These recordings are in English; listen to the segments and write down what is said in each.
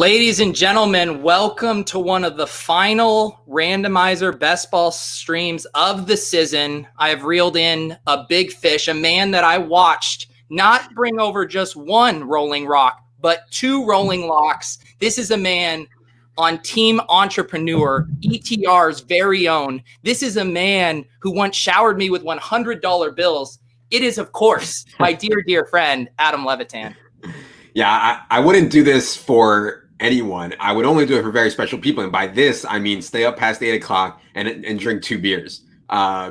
Ladies and gentlemen, welcome to one of the final Randomizer best ball streams of the season. I have reeled in a big fish, a man that I watched not bring over just one rolling rock, but two rolling locks. This is a man on Team Entrepreneur, ETR's very own. This is a man who once showered me with $100 bills. It is, of course, my dear friend, Adam Levitan. Yeah, I wouldn't do this for anyone. I would only do it for very special people. And by this, I mean stay up past 8 o'clock and drink 2 beers.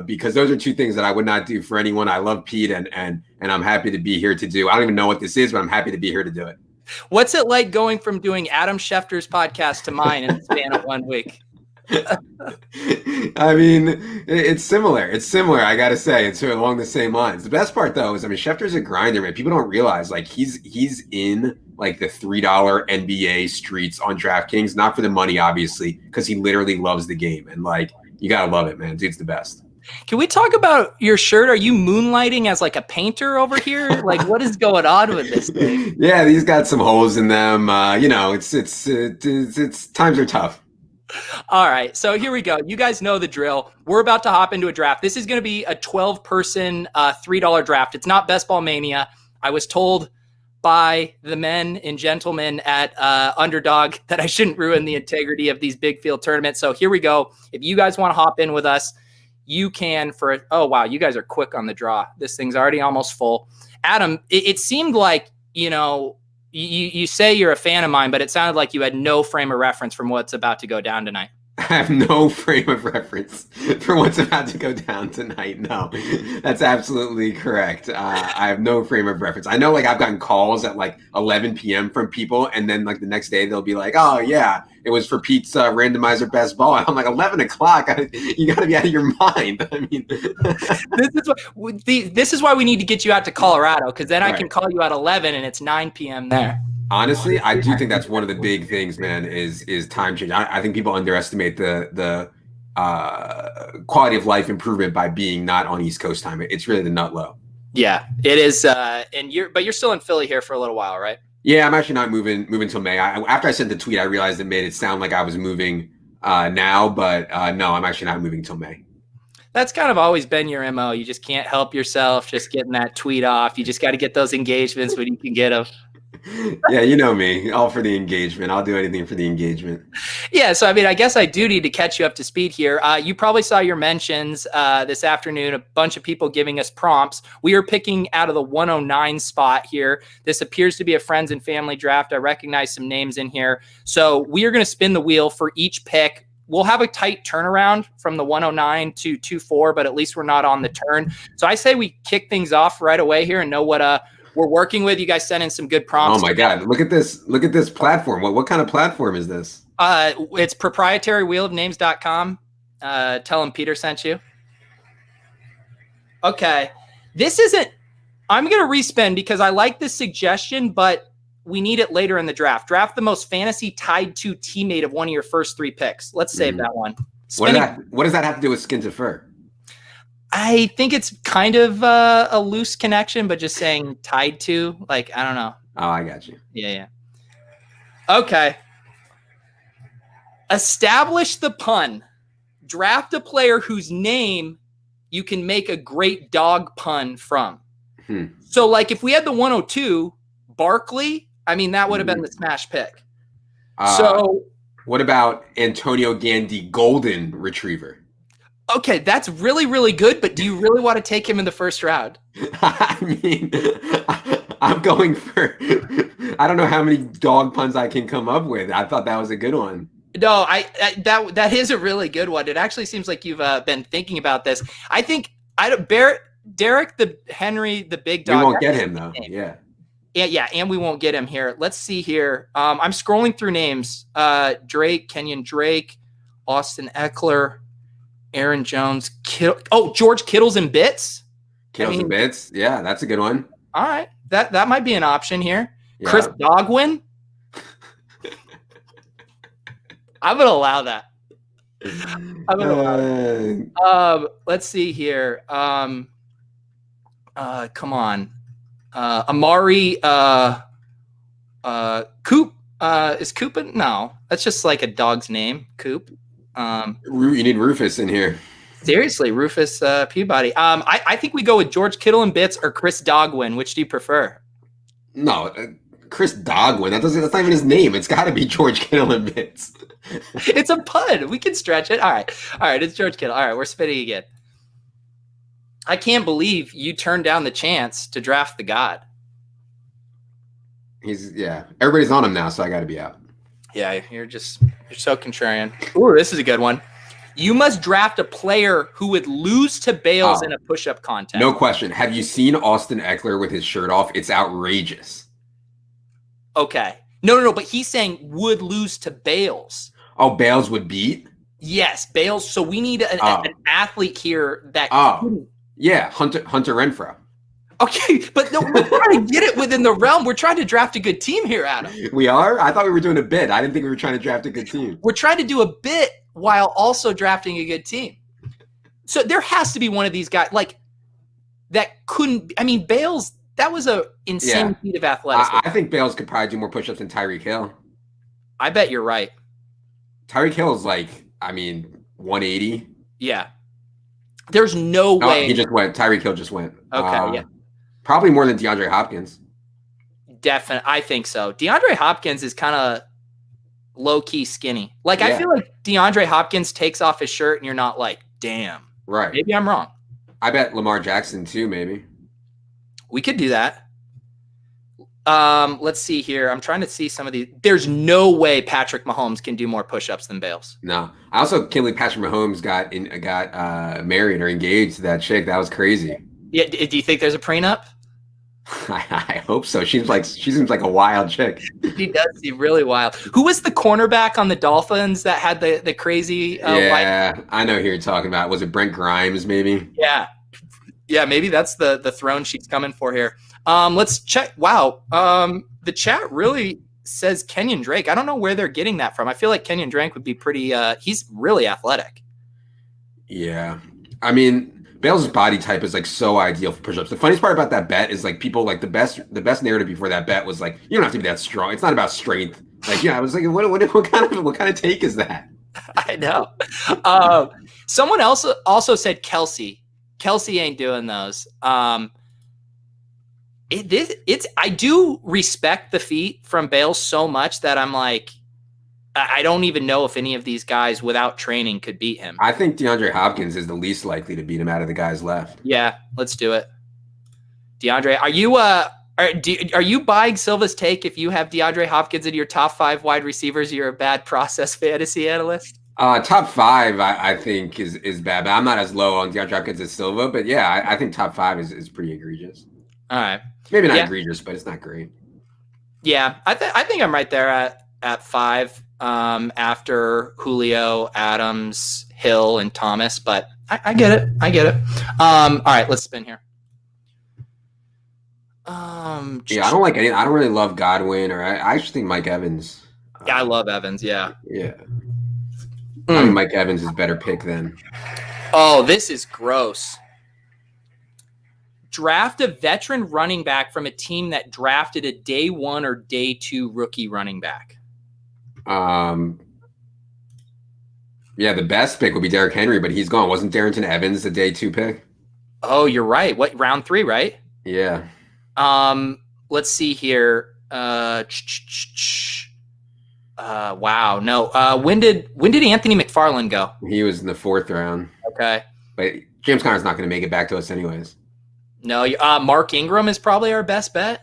Because those are 2 things that I would not do for anyone. I love Pete and I'm happy to be here to do. I don't even know what this is, but I'm happy to be here to do it. What's it like going from doing Adam Schefter's podcast to mine in the span of 1 week? I mean, it's similar. It's similar. I got to say, it's along the same lines. The best part, though, is, I mean, Schefter's a grinder, man. People don't realize, like, he's in, like, the $3 NBA streets on DraftKings, not for the money, obviously, because he literally loves the game. And, like, you got to love it, man. Dude's the best. Can we talk about your shirt? Are you moonlighting as, like, a painter over here? Like, what is going on with this thing? Yeah, these got some holes in them. You know, it's times are tough. All right, so here we go. You guys know the drill. We're about to hop into a draft. This is going to be a 12-person $3 draft. It's not Best Ball Mania. I was told by the men and gentlemen at Underdog that I shouldn't ruin the integrity of these big field tournaments. So here we go. If you guys want to hop in with us, you can for – oh, wow, you guys are quick on the draw. This thing's already almost full. Adam, it seemed like, you know – You say you're a fan of mine, but it sounded like you had no frame of reference from what's about to go down tonight. I have no frame of reference for what's about to go down tonight. No, that's absolutely correct. I have no frame of reference. I know, like, I've gotten calls at like 11 p.m. from people, and then like the next day they'll be like, "Oh yeah, it was for Pete's Randomizer best ball." I'm like, 11 o'clock. You got to be out of your mind. I mean, this is why we need to get you out to Colorado, because then I can call you at 11 and it's 9 p.m. there. Honestly, I do think that's one of the big things, man, is time change. I think people underestimate the quality of life improvement by being not on East Coast time. It's really the nut low. Yeah, it is. And you're still in Philly here for a little while, right? Yeah, I'm actually not moving till May. After I sent the tweet, I realized it made it sound like I was moving now, but no, I'm actually not moving till May. That's kind of always been your MO. You just can't help yourself just getting that tweet off. You just got to get those engagements when you can get them. Yeah, you know me, all for the engagement. I'll do anything for the engagement. Yeah, so I mean, I guess I do need to catch you up to speed here. You probably saw your mentions this afternoon, a bunch of people giving us prompts. We are picking out of the 109 spot here. This appears to be a friends and family draft. I recognize some names in here. So we are going to spin the wheel for each pick. We'll have a tight turnaround from the 109 to 24, but at least we're not on the turn. So I say we kick things off right away here and know what we're working with. You guys sent in some good prompts. Oh my God. Look at this platform. What kind of platform is this? It's proprietary.wheelofnames.com. Tell them Peter sent you. Okay. This isn't, I'm going to respin because I like this suggestion, but we need it later in the draft. Draft the most fantasy tied to teammate of one of your first 3 picks. Let's save that one. What does that have to do with skin to fur? I think it's kind of a loose connection, but just saying tied to, like, I don't know. Oh, I got you. Yeah. Okay. Establish the pun. Draft a player whose name you can make a great dog pun from. So, like, if we had the 102, Barkley, I mean, that would have been the smash pick. So, what about Antonio Gandy, golden retriever? Okay, that's really, really good, but do you really want to take him in the first round? I mean, I'm going for – I don't know how many dog puns I can come up with. I thought that was a good one. No, that is a really good one. It actually seems like you've been thinking about this. I think Derek the Henry, the big dog. We won't get him, though. Yeah, and we won't get him here. Let's see here. I'm scrolling through names. Drake, Kenyon Drake, Austin Eckler, Aaron Jones, George Kittles and Bits. And Bits, yeah, that's a good one. All right, that might be an option here. Yeah. Chris Dogwin. I'm gonna allow that. Let's see here. Come on, Amari Coop Is Coop no? That's just like a dog's name, Coop. You need Rufus in here. Seriously, Rufus Peabody. I think we go with George Kittle and Bits or Chris Dogwin. Which do you prefer? No, Chris Dogwin. That's not even his name. It's got to be George Kittle and Bits. It's a pun. We can stretch it. All right. It's George Kittle. All right, we're spinning again. I can't believe you turned down the chance to draft the God. Everybody's on him now, so I got to be out. Yeah, you're so contrarian. Ooh, this is a good one. You must draft a player who would lose to Bales in a push-up contest. No question. Have you seen Austin Eckler with his shirt off? It's outrageous. Okay. No. But he's saying would lose to Bales. Oh, Bales would beat? Yes, Bales. So we need an athlete here that. Yeah, Hunter Renfrow. Okay, but no, we're trying to get it within the realm. We're trying to draft a good team here, Adam. We are? I thought we were doing a bid. I didn't think we were trying to draft a good team. We're trying to do a bit while also drafting a good team. So there has to be one of these guys like that couldn't. I mean, Bales. That was a insane feat of athleticism. I think Bales could probably do more push-ups than Tyreek Hill. I bet you're right. Tyreek Hill is 180. Yeah. There's no way. He just went. Tyreek Hill just went. Okay, yeah. Probably more than DeAndre Hopkins. Definitely. I think so. DeAndre Hopkins is kind of low-key skinny. I feel like DeAndre Hopkins takes off his shirt and you're not like, damn. Right. Maybe I'm wrong. I bet Lamar Jackson too, maybe. We could do that. Let's see here. I'm trying to see some of these. There's no way Patrick Mahomes can do more push-ups than Bales. No. I also can't believe Patrick Mahomes got married or engaged to that chick. That was crazy. Yeah. Do you think there's a prenup? I hope so. She seems like a wild chick. She does seem really wild. Who was the cornerback on the Dolphins that had the crazy? I know who you're talking about. Was it Brent Grimes? Maybe. Yeah. Maybe that's the throne she's coming for here. Let's check. Wow. The chat really says Kenyon Drake. I don't know where they're getting that from. I feel like Kenyon Drake would be pretty. He's really athletic. Yeah, I mean. Bales' body type is so ideal for push-ups. The funniest part about that bet is people the best narrative before that bet was you don't have to be that strong. It's not about strength. I was like, what kind of take is that? I know. Someone else also said Kelsey. Kelsey ain't doing those. I do respect the feat from Bales so much that I'm like, I don't even know if any of these guys without training could beat him. I think DeAndre Hopkins is the least likely to beat him out of the guys left. Yeah, let's do it. DeAndre, are you buying Silva's take if you have DeAndre Hopkins in your top 5 wide receivers? You're a bad process fantasy analyst. Top 5, I think is bad, but I'm not as low on DeAndre Hopkins as Silva. But yeah, I think top 5 is pretty egregious. All right, maybe not egregious, but it's not great. Yeah, I think I'm right there at 5. After Julio, Adams, Hill, and Thomas, but I get it. All right, let's spin here. I don't like any. I don't really love Godwin, or I actually think Mike Evans. I love Evans. Yeah. I think Mike Evans is a better pick than. Oh, this is gross. Draft a veteran running back from a team that drafted a day 1 or day 2 rookie running back. The best pick would be Derrick Henry, but he's gone. Wasn't Darrington Evans the day 2 pick? Oh, you're right. What, round 3, right? Yeah. Let's see here. Wow. No. When did Anthony McFarland go? He was in the 4th round. Okay. But James Conner's not going to make it back to us anyways. No. Mark Ingram is probably our best bet.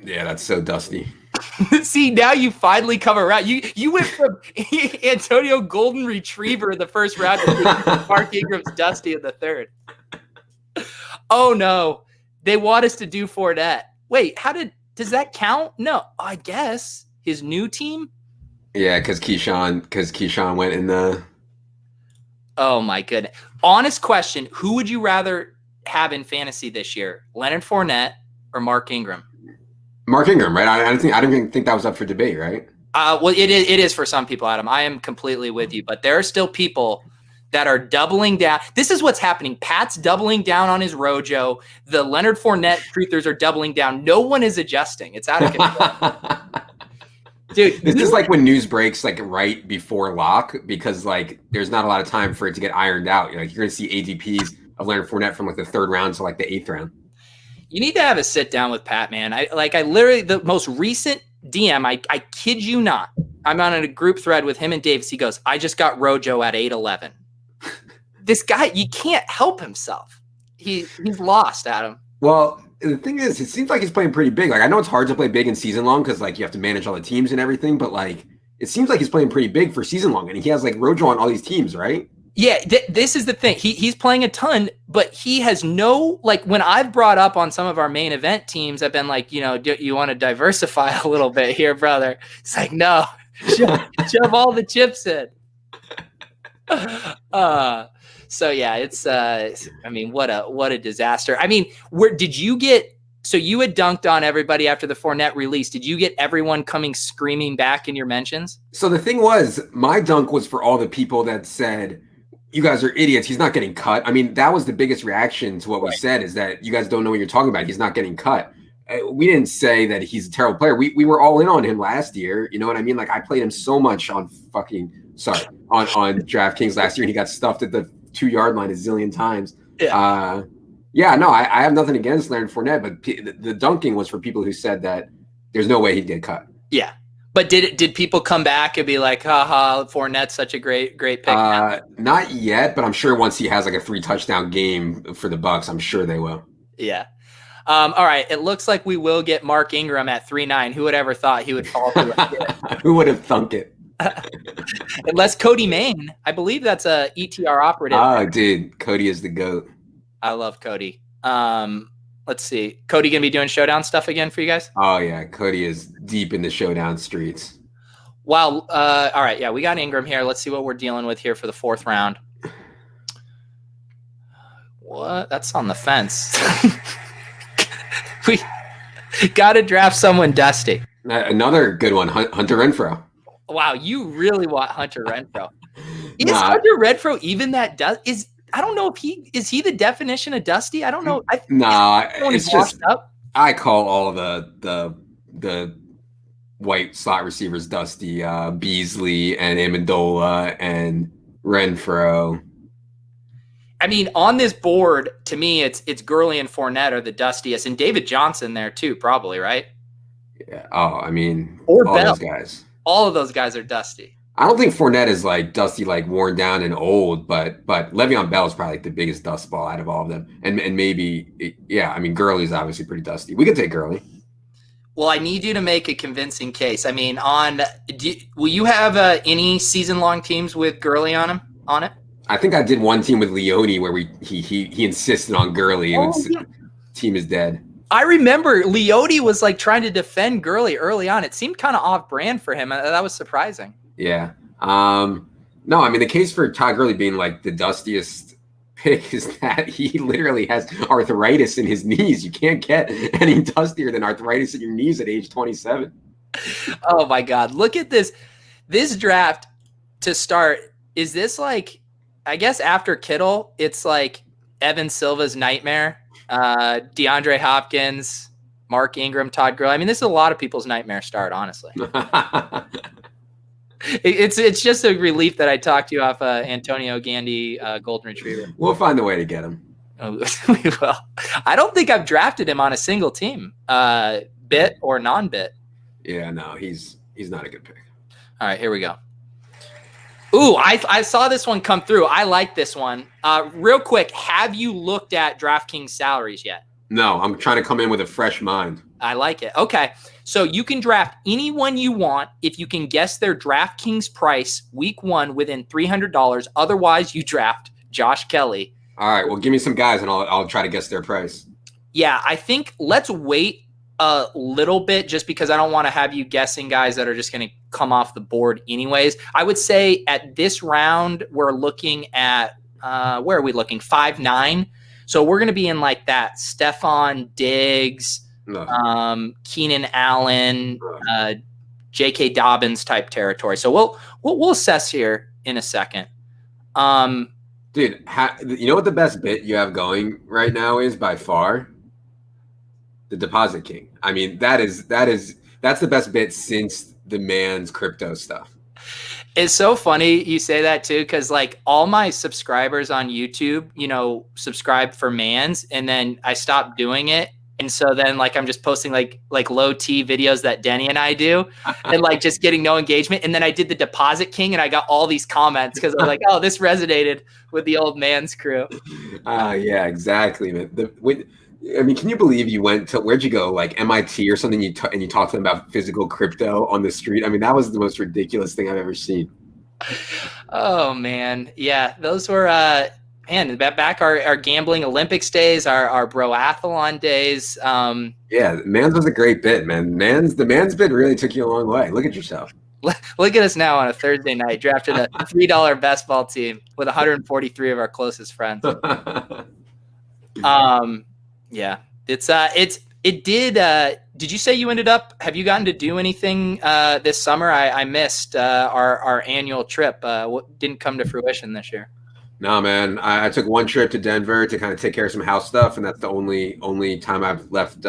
Yeah, that's so dusty. See, now you finally come around. You went from Antonio Golden Retriever in the 1st round to Mark Ingram's Dusty in the 3rd. Oh no, they want us to do Fournette. Wait, does that count? No, I guess his new team. Yeah, because Keyshawn went in the. Oh my goodness! Honest question: who would you rather have in fantasy this year, Leonard Fournette or Mark Ingram? Mark Ingram, right? I don't even think that was up for debate, right? Well, it is for some people, Adam. I am completely with you, but there are still people that are doubling down. This is what's happening. Pat's doubling down on his Rojo. The Leonard Fournette truthers are doubling down. No one is adjusting. It's out of control. Dude, This is like when news breaks like right before lock because like there's not a lot of time for it to get ironed out. You're going to see ADPs of Leonard Fournette from like the 3rd round to like the 8th round. you need to have a sit down with Pat, man. I literally the most recent DM. I kid you not. I'm on a group thread with him and Davis. He goes, "I just got Rojo at 8-11." This guy, you can't help himself. He's lost, Adam. Well, the thing is, it seems like he's playing pretty big. Like I know it's hard to play big in season long because like you have to manage all the teams and everything, but like it seems like he's playing pretty big for season long, and he has like Rojo on all these teams, right? Yeah, this is the thing. He's playing a ton, but he has no, like, when I've brought up on some of our main event teams, I've been like, do you want to diversify a little bit here, brother? It's like, no, shove all the chips in. So yeah, it's I mean, what a disaster. I mean, where did you get? So you had dunked on everybody after the Fournette release. Did you get everyone coming screaming back in your mentions? So the thing was, my dunk was for all the people that said, you guys are idiots. He's not getting cut. I mean, that was the biggest reaction to what we said is that you guys don't know what you're talking about. He's not getting cut. We didn't say that he's a terrible player. We were all in on him last year. You know what I mean? Like I played him so much on DraftKings last year, and he got stuffed at the 2-yard line a zillion times. Yeah. No, I have nothing against Leonard Fournette, but the dunking was for people who said that there's no way he'd get cut. Yeah. But did people come back and be like, haha, Fournette's such a great pick? Not yet, but I'm sure once he has like a 3-touchdown game for the Bucs, I'm sure they will. Yeah. All right. It looks like we will get Mark Ingram at 3.9. Who would ever thought he would fall through it? Who would have thunk it? Unless Cody Main. I believe that's a ETR operative. Oh, dude. Cody is the GOAT. I love Cody. Let's see. Cody going to be doing showdown stuff again for you guys? Oh, yeah. Cody is deep in the showdown streets. Wow. All right. Yeah, we got Ingram here. Let's see what we're dealing with here for the 4th round. What? That's on the fence. We got to draft someone dusty. Another good one, Hunter Renfrow. Wow, you really want Hunter Renfrow. Is Hunter Renfrow even that I don't know if is he the definition of dusty? I don't know. It's just up. I call all of the white slot receivers dusty. Beasley and Amendola and Renfrow. I mean, on this board, to me, it's Gurley and Fournette are the dustiest, and David Johnson there too, probably, right? Yeah. Oh, I mean, or all Bell. Those guys. All of those guys are dusty. I don't think Fournette is like dusty, like worn down and old, but Le'Veon Bell is probably like the biggest dust ball out of all of them, and maybe I mean, Gurley's obviously pretty dusty. We could take Gurley. Well, I need you to make a convincing case. I mean, will you have any season-long teams with Gurley on it? I think I did one team with Leone where he insisted on Gurley. Team is dead. I remember Leone was like trying to defend Gurley early on. It seemed kind of off-brand for him. That was surprising. Yeah. No, I mean, the case for Todd Gurley being like the dustiest pick is that he literally has arthritis in his knees. You can't get any dustier than arthritis in your knees at age 27. Oh my God. Look at this. This draft to start. Is this like, I guess after Kittle, it's like Evan Silva's nightmare, DeAndre Hopkins, Mark Ingram, Todd Gurley. I mean, this is a lot of people's nightmare start, honestly. It's just a relief that I talked to you off Antonio Gandy, Golden Retriever. We'll find a way to get him. We will. I don't think I've drafted him on a single team, bit or non-bit. Yeah, no, he's not a good pick. All right, here we go. Ooh, I saw this one come through. I like this one. Real quick, have you looked at DraftKings salaries yet? No, I'm trying to come in with a fresh mind. I like it. Okay, so you can draft anyone you want if you can guess their DraftKings price week 1 within $300. Otherwise, you draft Josh Kelly. All right, well, give me some guys and I'll try to guess their price. Yeah, I think let's wait a little bit just because I don't want to have you guessing guys that are just going to come off the board anyways. I would say at this round, we're looking at, where are we looking? 5.9. So we're going to be in like that Stephon Diggs, Keenan Allen, J.K. Dobbins type territory. So we'll assess here in a second. Dude, you know what the best bit you have going right now is by far? The Deposit King. I mean, that's the best bit since the man's crypto stuff. It's so funny you say that too, because like all my subscribers on YouTube, subscribe for mans, and then I stopped doing it. And so then like I'm just posting like low T videos that Denny and I do, and like just getting no engagement. And then I did the Deposit King, and I got all these comments because I was like, oh, this resonated with the old man's crew. Yeah, exactly, man. Can you believe you went to, where'd you go? Like MIT or something, and you talked to them about physical crypto on the street? I mean, that was the most ridiculous thing I've ever seen. Oh man. Yeah. Those were, back our gambling Olympics days, our broathlon days. Yeah, Mans was a great bit, man. The Mans bit really took you a long way. Look at yourself. Look at us now on a Thursday night, drafted a $3 best ball team with 143 of our closest friends. Yeah, it did. Did you say you have you gotten to do anything this summer? I missed our annual trip. What didn't come to fruition this year? No, man. I took one trip to Denver to kind of take care of some house stuff, and that's the only time I've left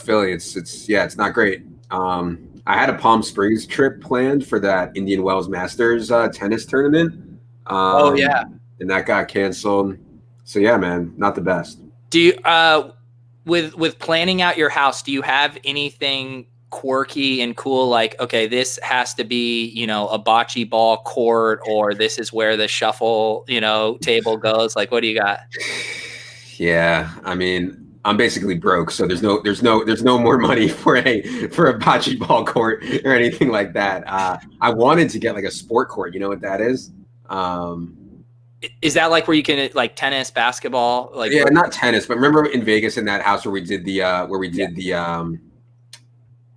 Philly. It's not great. I had a Palm Springs trip planned for that Indian Wells Masters tennis tournament. Oh yeah, and that got canceled. So yeah, man, not the best. Do you with planning out your house, do you have anything quirky and cool, like, okay, this has to be, a bocce ball court, or this is where the shuffle, table goes? Like, what do you got? Yeah, I mean, I'm basically broke, so there's no more money for a bocce ball court or anything like that. I wanted to get like a sport court. You know what that is? Is that like where you can like tennis, basketball? Like, yeah, not tennis, but remember in Vegas in that house where we did the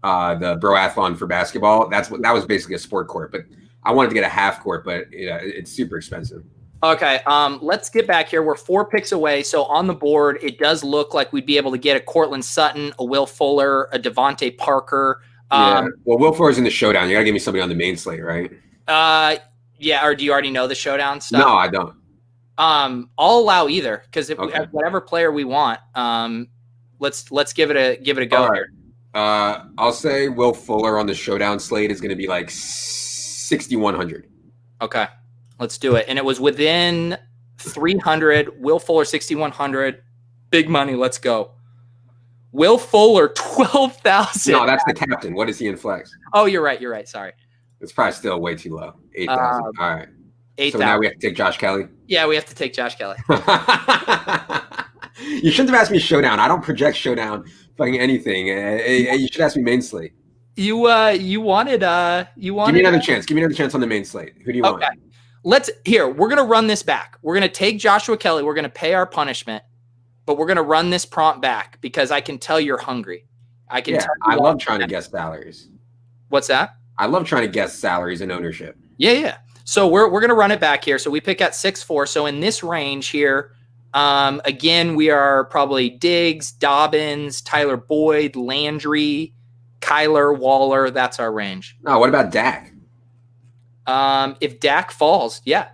broathlon for basketball? That was basically a sport court, but I wanted to get a half court, but it's super expensive. Okay, let's get back here. We're 4 picks away, so on the board, it does look like we'd be able to get a Cortland Sutton, a Will Fuller, a Devontae Parker. Yeah. Well, Will Fuller's in the showdown. You gotta give me somebody on the main slate, right? Yeah, or do you already know the showdown stuff? No, I don't. I'll allow either, because if we have whatever player we want, let's give it a go here. I'll say Will Fuller on the showdown slate is going to be like 6,100. Okay, let's do it. And it was within 300. Will Fuller 6,100. Big money. Let's go. Will Fuller 12,000. No, that's the captain. What is he in flex? Oh, you're right. Sorry. It's probably still way too low. 8,000. All right. 8,000. So now we have to take Josh Kelly? Yeah, we have to take Josh Kelly. You shouldn't have asked me showdown. I don't project showdown fucking anything. You should ask me main slate. You wanted Give me another chance. Give me another chance on the main slate. Who do you want? Okay. We're going to run this back. We're going to take Joshua Kelly. We're going to pay our punishment, but we're going to run this prompt back because I can tell you're hungry. I love trying to guess salaries. What's that? I love trying to guess salaries and ownership. Yeah. So we're going to run it back here. So we pick at 6-4. So in this range here, again, we are probably Diggs, Dobbins, Tyler Boyd, Landry, Kyler, Waller. That's our range. No, what about Dak? If Dak falls, yeah.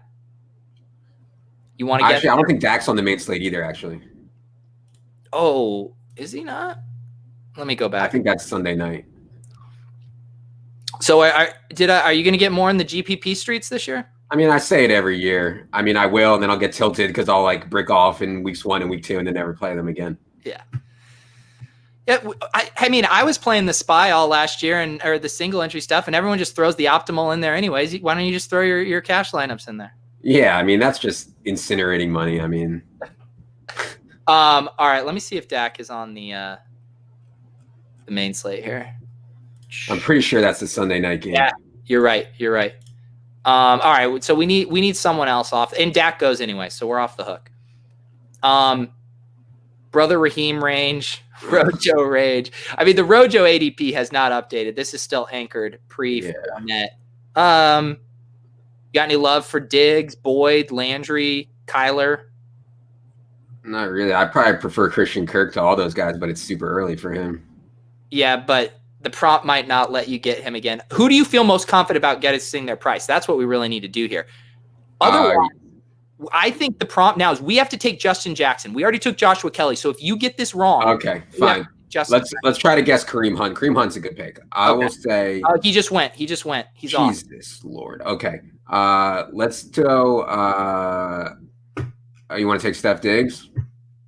You want to get? Actually, I don't think Dak's on the main slate either. Actually. Oh, is he not? Let me go back. I think that's Sunday night. So are you going to get more in the GPP streets this year? I mean, I say it every year. I mean, I will, and then I'll get tilted because I'll like brick off in weeks 1 and week 2 and then never play them again. Yeah. Yeah. I mean, I was playing the spy all last year or the single entry stuff, and everyone just throws the optimal in there anyways. Why don't you just throw your cash lineups in there? Yeah. I mean, that's just incinerating money. I mean, all right, let me see if Dak is on the main slate here. I'm pretty sure that's the Sunday night game. Yeah, you're right. All right, so we need someone else off, and Dak goes anyway, so we're off the hook. Brother Raheem range, Rojo range. I mean, the Rojo ADP has not updated. This is still anchored pre-net. Got any love for Diggs, Boyd, Landry, Kyler? Not really. I probably prefer Christian Kirk to all those guys, but it's super early for him. Yeah, but the prompt might not let you get him again. Who do you feel most confident about getting their price? That's what we really need to do here. Otherwise, I think the prompt now is we have to take Justin Jackson. We already took Joshua Kelly. So if you get this wrong, okay, fine. Justin. Let's try to guess Kareem Hunt. Kareem Hunt's a good pick. I will say. He just went. He's off. Jesus Lord. Okay. Let's go. You want to take Steph Diggs?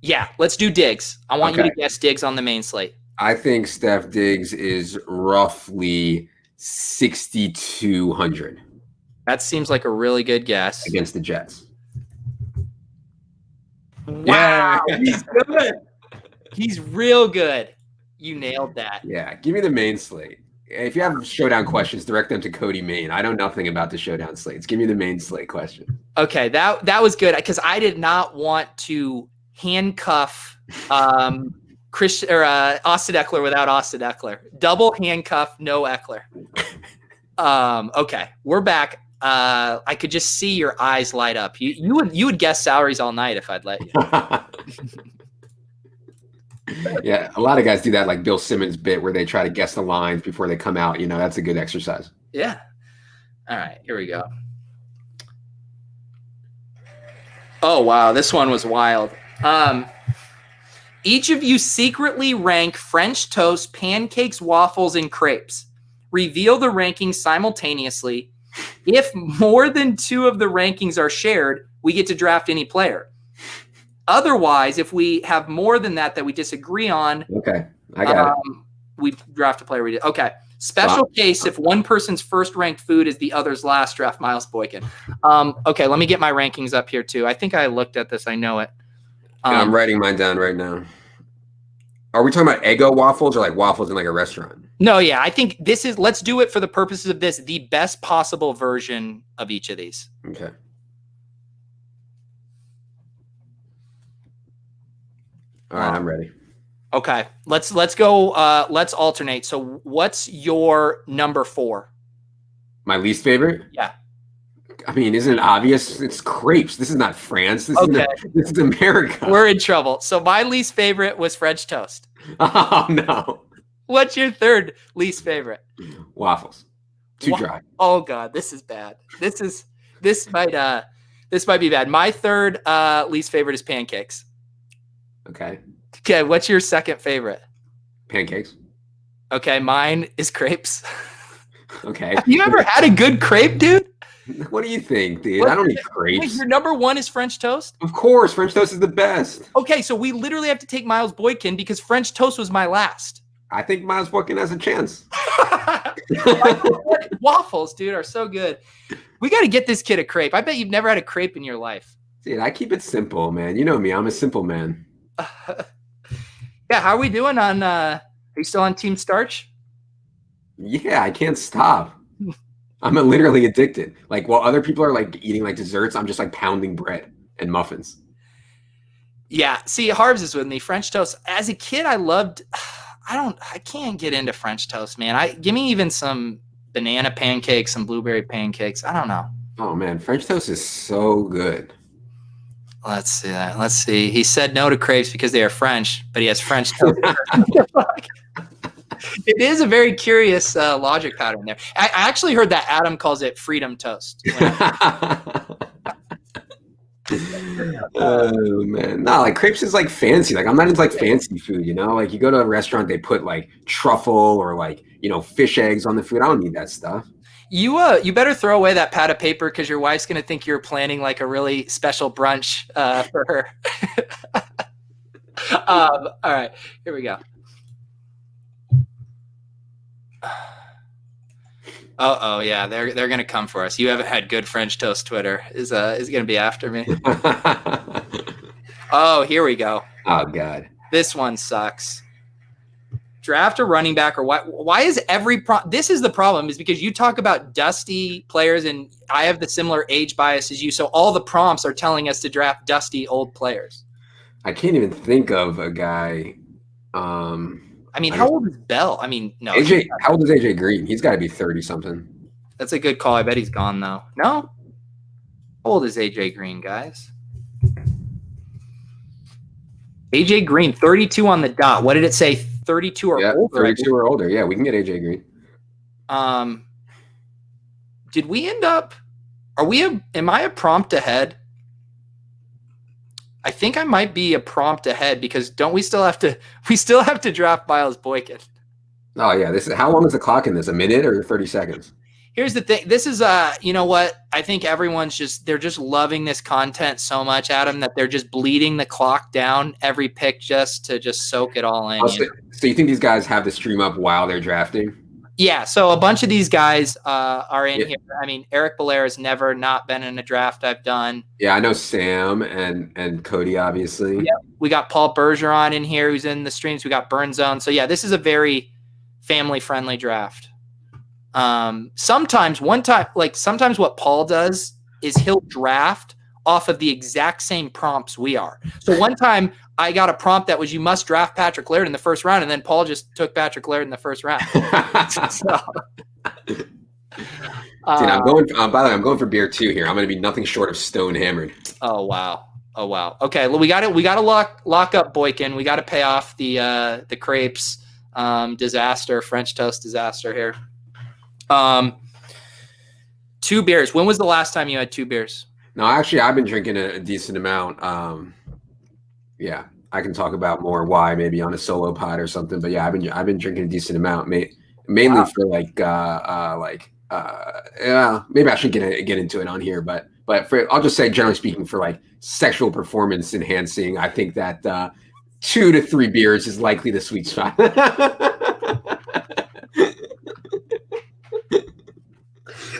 Yeah, let's do Diggs. I want you to guess Diggs on the main slate. I think Steph Diggs is roughly 6,200. That seems like a really good guess. Against the Jets. Wow, yeah. He's good. He's real good. You nailed that. Yeah, give me the main slate. If you have showdown questions, direct them to Cody Main. I know nothing about the showdown slates. Give me the main slate question. Okay, that was good because I did not want to handcuff Austin Eckler without Austin Eckler. Double handcuff, no Eckler. Okay, we're back. I could just see your eyes light up. You would guess salaries all night if I'd let you. Yeah, a lot of guys do that, like Bill Simmons bit where they try to guess the lines before they come out. That's a good exercise. Yeah. All right, here we go. Oh, wow, this one was wild. Each of you secretly rank French toast, pancakes, waffles, and crepes. Reveal the rankings simultaneously. If more than 2 of the rankings are shared, we get to draft any player. Otherwise, if we have more than that we disagree on, okay, I got it. We draft a player. Okay. Special case if one person's first ranked food is the other's last, draft Miles Boykin. Okay, let me get my rankings up here too. I think I looked at this. I know it. I'm writing mine down right now. Are we talking about Eggo waffles or like waffles in like a restaurant? No, yeah. I think let's do it for the purposes of this, the best possible version of each of these. Okay. All right, I'm ready. Okay, let's go. Let's alternate. So, what's your number 4? My least favorite? Yeah. I mean, isn't it obvious? It's crepes. This is not France. This is America. We're in trouble. So, my least favorite was French toast. Oh no. What's your third least favorite? Waffles. Too dry. Oh God, this is bad. This might be bad. My third least favorite is pancakes. Okay. Okay, what's your second favorite? Pancakes. Okay, mine is crepes. Okay. Have you ever had a good crepe, dude? What do you think, dude? I don't eat crepes. Wait, your number 1 is French toast? Of course, French toast is the best. Okay, so we literally have to take Miles Boykin because French toast was my last. I think Miles Boykin has a chance. Waffles, dude, are so good. We got to get this kid a crepe. I bet you've never had a crepe in your life. Dude, I keep it simple, man. You know me. I'm a simple man. Yeah, how are we doing on are you still on Team Starch? Yeah, I can't stop. I'm literally addicted. Like while other people are like eating like desserts, I'm just like pounding bread and muffins. Yeah, see, Harbs is with me. French toast. As a kid, I loved I can't get into French toast, man. Give me even some banana pancakes, some blueberry pancakes. I don't know. Oh man, French toast is so good. Let's see that. Let's see. He said no to crepes because they are French, but he has French toast. It is a very curious logic pattern there. I actually heard that Adam calls it freedom toast. Oh man, no, like crepes is like fancy. Like I'm not into like fancy food, Like you go to a restaurant, they put like truffle or like fish eggs on the food. I don't need that stuff. You better throw away that pad of paper because your wife's gonna think you're planning like a really special brunch for her. All right, here we go. Oh yeah, they're gonna come for us. You haven't had good French toast. Twitter is gonna be after me. Oh, here we go. Oh God, this one sucks. Draft a running back or why is this is the problem is because you talk about dusty players and I have the similar age bias as you. So all the prompts are telling us to draft dusty old players. I can't even think of a guy. I mean, how old is Bell? I mean, no. AJ, how old is AJ Green? He's got to be 30 something. That's a good call. I bet he's gone though. No? How old is AJ Green, guys? AJ Green, 32 on the dot. What did it say? 32 or older? 32 or older. Yeah, we can get AJ Green. Did we end up? Am I a prompt ahead? I think I might be a prompt ahead because don't we still have to draft Miles Boykin. Oh yeah, this is how long is the clock in this? A minute or 30 seconds? Here's the thing. This is you know what? I think everyone's they're just loving this content so much, Adam, that they're just bleeding the clock down every pick just to soak it all in. Oh, so you think these guys have the stream up while they're drafting? Yeah, so a bunch of these guys are in here. I mean, Eric Belair has never not been in a draft I've done. Yeah, I know Sam and Cody, obviously. Yep. We got Paul Bergeron in here who's in the streams. We got Burn Zone. So, yeah, this is a very family-friendly draft. Sometimes what Paul does is he'll draft off of the exact same prompts we are. So one time I got a prompt that was you must draft Patrick Laird in the first round, and then Paul just took Patrick Laird in the first round. Dude, I'm going. By the way, I'm going for beer too here. I'm going to be nothing short of stone hammered. Oh wow. Okay, well we got to lock up Boykin. We got to pay off the crepes disaster, French toast disaster here. 2 beers. When was the last time you had 2 beers? No, actually, I've been drinking a decent amount. Yeah, I can talk about more why maybe on a solo pod or something. But yeah, I've been drinking a decent amount, mainly for yeah, maybe I should get into it on here, but I'll just say generally speaking for like sexual performance enhancing, I think that 2 to 3 beers is likely the sweet spot.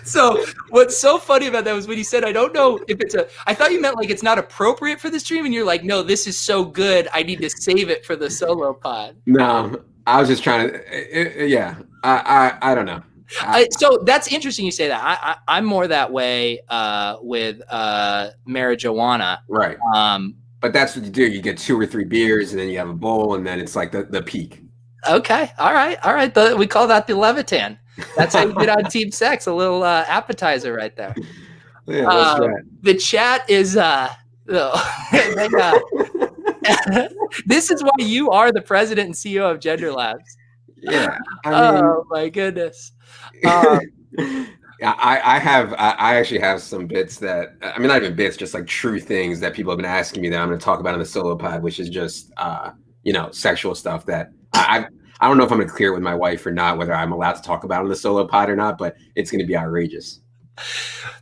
So what's so funny about that was when you said, I don't know if I thought you meant like it's not appropriate for the stream. And you're like, no, this is so good. I need to save it for the solo pod. No, I was just trying to, yeah, I don't know. So that's interesting you say that. I'm more that way with marijuana. Right. But that's what you do. You get 2 or 3 beers and then you have a bowl and then it's like the peak. Okay. All right. We call that the Levitan. That's how you get on Team Sex. A little appetizer right there. Yeah, the chat is this is why you are the president and CEO of Gender Labs. Yeah. Oh my goodness. I actually have some bits that, I mean, not even bits, just like true things that people have been asking me that I'm going to talk about on the solo pod, which is just, sexual stuff that I don't know if I'm going to clear it with my wife or not, whether I'm allowed to talk about on the solo pod or not, but it's going to be outrageous.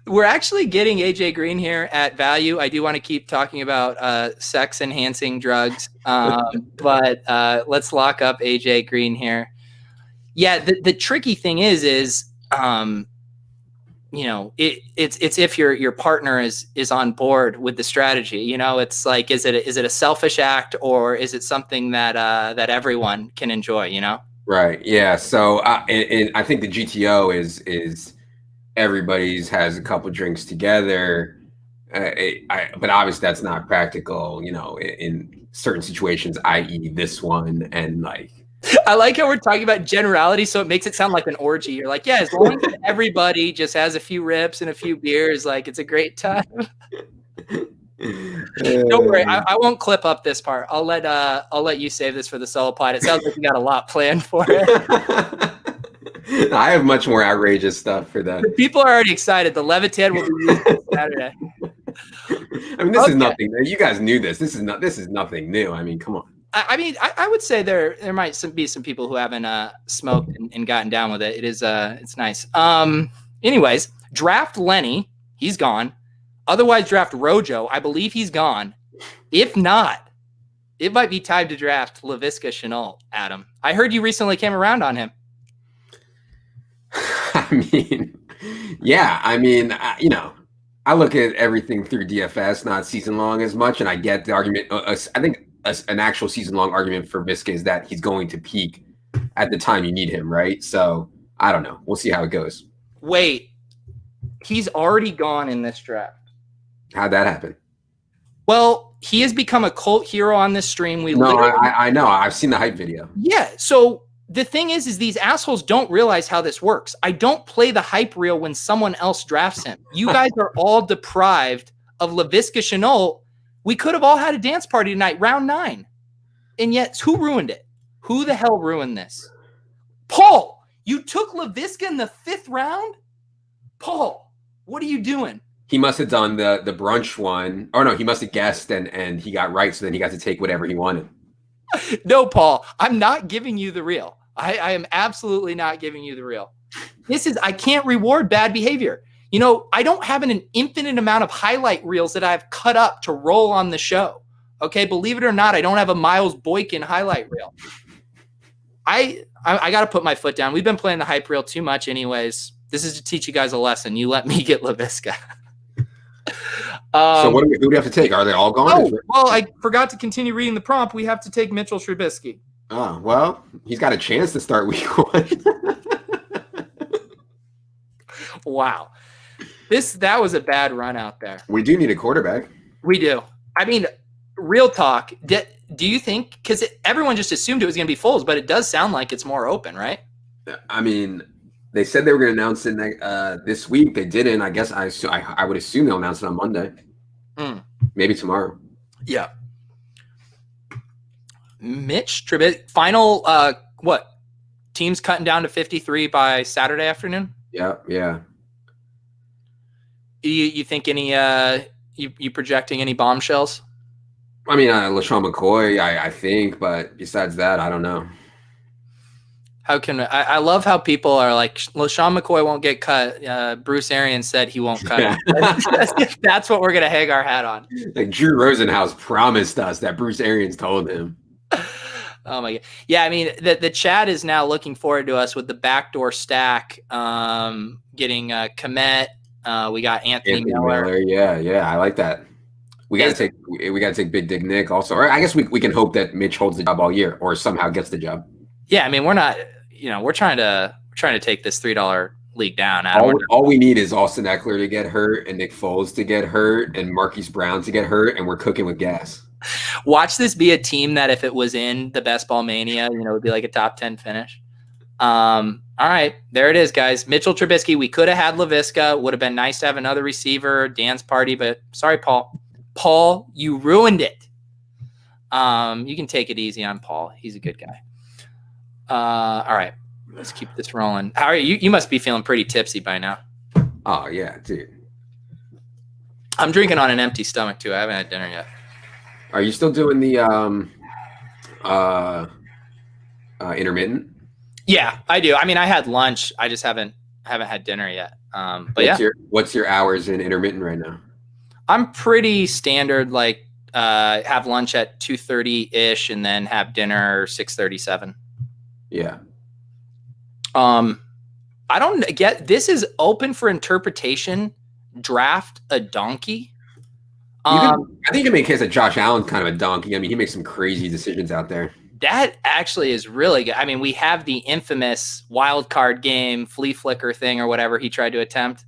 We're actually getting AJ Green here at value. I do want to keep talking about sex enhancing drugs, but let's lock up AJ Green here. Yeah, the tricky thing is it's if your partner is on board with the strategy. It's like, is it a selfish act or is it something that everyone can enjoy? Right. Yeah. So and I think the GTO is everybody's has a couple drinks together. But obviously that's not practical. In certain situations, i.e., this one, and like. I like how we're talking about generality, so it makes it sound like an orgy. You're like, yeah, as long as everybody just has a few rips and a few beers, like it's a great time. Don't worry, I won't clip up this part. I'll let you save this for the solo pod. It sounds like you got a lot planned for it. I have much more outrageous stuff for that. The people are already excited. The Levitan will be used this Saturday. I mean, this is nothing. You guys knew this. This is nothing new. I mean, come on. I mean, I would say there might be some people who haven't smoked and gotten down with it. It is it's nice. Anyways, draft Lenny. He's gone. Otherwise, draft Rojo. I believe he's gone. If not, it might be time to draft Laviska Shenault, Adam. I heard you recently came around on him. I mean, yeah. I mean, I look at everything through DFS, not season long as much, and I get the argument. I think an actual season-long argument for Viska is that he's going to peak at the time you need him, right? So, I don't know. We'll see how it goes. Wait. He's already gone in this draft. How'd that happen? Well, he has become a cult hero on this stream. I know. I've seen the hype video. Yeah, so the thing is these assholes don't realize how this works. I don't play the hype reel when someone else drafts him. You guys are all deprived of Laviska Shenault. We could have all had a dance party tonight, round 9. And yet, who ruined it? Who the hell ruined this? Paul, you took Laviska in the 5th round? Paul, what are you doing? He must have done the brunch one. Or no, he must have guessed and he got right. So then he got to take whatever he wanted. No, Paul, I'm not giving you the real. I am absolutely not giving you the real. I can't reward bad behavior. I don't have an infinite amount of highlight reels that I've cut up to roll on the show. Okay, believe it or not, I don't have a Miles Boykin highlight reel. I got to put my foot down. We've been playing the hype reel too much anyways. This is to teach you guys a lesson. You let me get LaVisca. So who do we have to take? Are they all gone? Oh, well, I forgot to continue reading the prompt. We have to take Mitchell Trubisky. Oh, well, he's got a chance to start week 1. Wow. That was a bad run out there. We do need a quarterback. We do. I mean, real talk. Do you think, because everyone just assumed it was going to be Foles, but it does sound like it's more open, right? I mean, they said they were going to announce it this week. They didn't. I guess I would assume they'll announce it on Monday. Maybe tomorrow. Yeah. Mitch Trubisky, final, what? Teams cutting down to 53 by Saturday afternoon? Yeah. You think any, you projecting any bombshells? I mean, LaShawn McCoy, I think, but besides that, I don't know. I love how people are like, LaShawn McCoy won't get cut. Bruce Arians said he won't cut him. That's what we're going to hang our hat on. Like Drew Rosenhaus promised us that Bruce Arians told him. Oh my God. Yeah. I mean, the chat is now looking forward to us with the backdoor stack, getting Komet. We got Anthony Miller. Yeah. I like that. We got to take Big Dick Nick also. Or I guess we can hope that Mitch holds the job all year or somehow gets the job. Yeah, I mean, we're not, we're trying to take this $3 league down. All we need is Austin Eckler to get hurt and Nick Foles to get hurt and Marquise Brown to get hurt, and we're cooking with gas. Watch this be a team that if it was in the Best Ball Mania, it would be like a top 10 finish. All right, there it is, guys. Mitchell Trubisky. We could have had LaVisca. Would have been nice to have another receiver, dance party, but sorry, Paul. Paul, you ruined it. You can take it easy on Paul. He's a good guy. All right, let's keep this rolling. How are you? You must be feeling pretty tipsy by now. Oh yeah, dude. I'm drinking on an empty stomach too. I haven't had dinner yet. Are you still doing the intermittent? Yeah, I do. I mean, I had lunch. I just haven't had dinner yet. But what's your hours in intermittent right now? I'm pretty standard. Like have lunch at 2:30 ish, and then have dinner 6:37. Yeah. I don't get, this is open for interpretation. Draft a donkey. I think you can make a case that Josh Allen's kind of a donkey. I mean, he makes some crazy decisions out there. That actually is really good. I mean, we have the infamous wild card game, flea flicker thing or whatever he tried to attempt.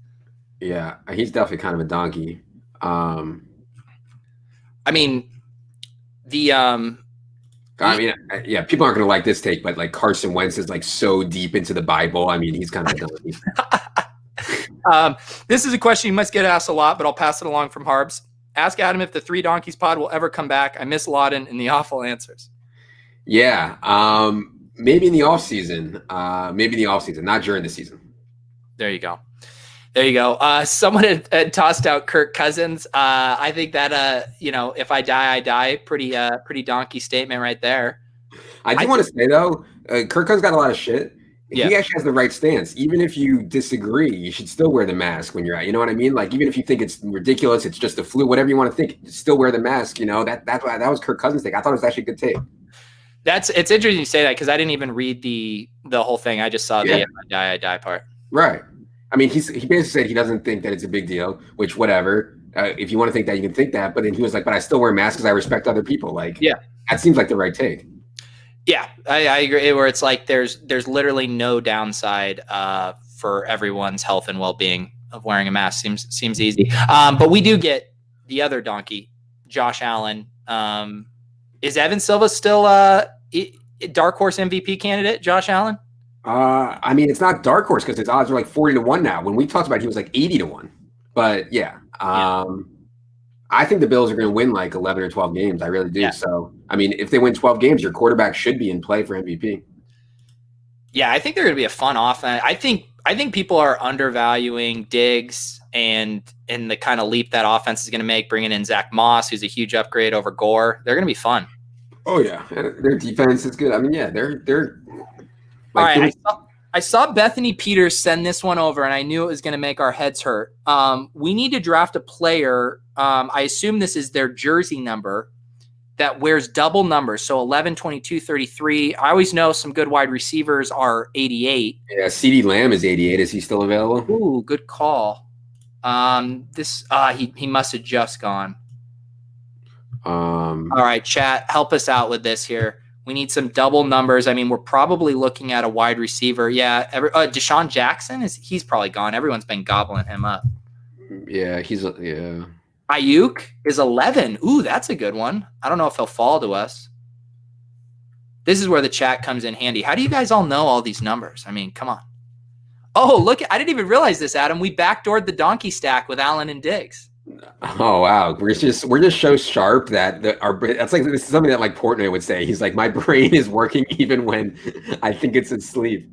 Yeah, he's definitely kind of a donkey. I mean, yeah, people aren't going to like this take, but like Carson Wentz is like so deep into the Bible. I mean, he's kind of a donkey. This is a question you must get asked a lot, but I'll pass it along from Harbs. Ask Adam if the Three Donkeys pod will ever come back. I miss Lauden and the awful answers. Yeah, maybe in the off season. Not during the season. There you go. Someone had tossed out Kirk Cousins. I think that if I die, I die. Pretty donkey statement right there. I do want to say though, Kirk Cousins got a lot of shit. Yeah. He actually has the right stance. Even if you disagree, you should still wear the mask when you're out. You know what I mean? Like even if you think it's ridiculous, it's just a flu, whatever you want to think, still wear the mask. That was Kirk Cousins' take. I thought it was actually a good take. It's interesting you say that because I didn't even read the whole thing. I just saw the if I die, I die part. Right. I mean, he basically said he doesn't think that it's a big deal, which whatever. If you want to think that, you can think that. But then he was like, but I still wear masks because I respect other people. Like, yeah, that seems like the right take. Yeah, I agree. Where it's like there's literally no downside for everyone's health and well-being of wearing a mask. Seems easy. But we do get the other donkey, Josh Allen. Is Evan Silva still dark horse MVP candidate, Josh Allen? I mean, it's not dark horse because his odds are like 40-1 now. When we talked about it, he was like 80-1. But yeah. I think the Bills are going to win like 11 or 12 games. I really do. Yeah. So, I mean, if they win 12 games, your quarterback should be in play for MVP. Yeah, I think they're going to be a fun offense. I think I think people are undervaluing Diggs and the kind of leap that offense is going to make, bringing in Zach Moss, who's a huge upgrade over Gore. They're going to be fun. Oh yeah, their defense is good. I mean, yeah, they're all like right. I saw Bethany Peters send this one over, and I knew it was going to make our heads hurt. We need to draft a player. I assume this is their jersey number that wears double numbers. So 11, 22, 33. I always know some good wide receivers are 88. Yeah, CeeDee Lamb is 88. Is he still available? Ooh, good call. He must have just gone. All right, chat, help us out with this here. We need some double numbers. I mean, we're probably looking at a wide receiver. Yeah, Deshaun Jackson he's probably gone. Everyone's been gobbling him up. Yeah, Ayuk is 11. Ooh, that's a good one. I don't know if he'll fall to us. This is where the chat comes in handy. How do you guys all know all these numbers? I mean, come on. Oh, look, I didn't even realize this, Adam. We backdoored the donkey stack with Allen and Diggs. Oh wow, we're just so sharp that that's like this is something that like Portnoy would say. He's like, my brain is working even when I think it's asleep.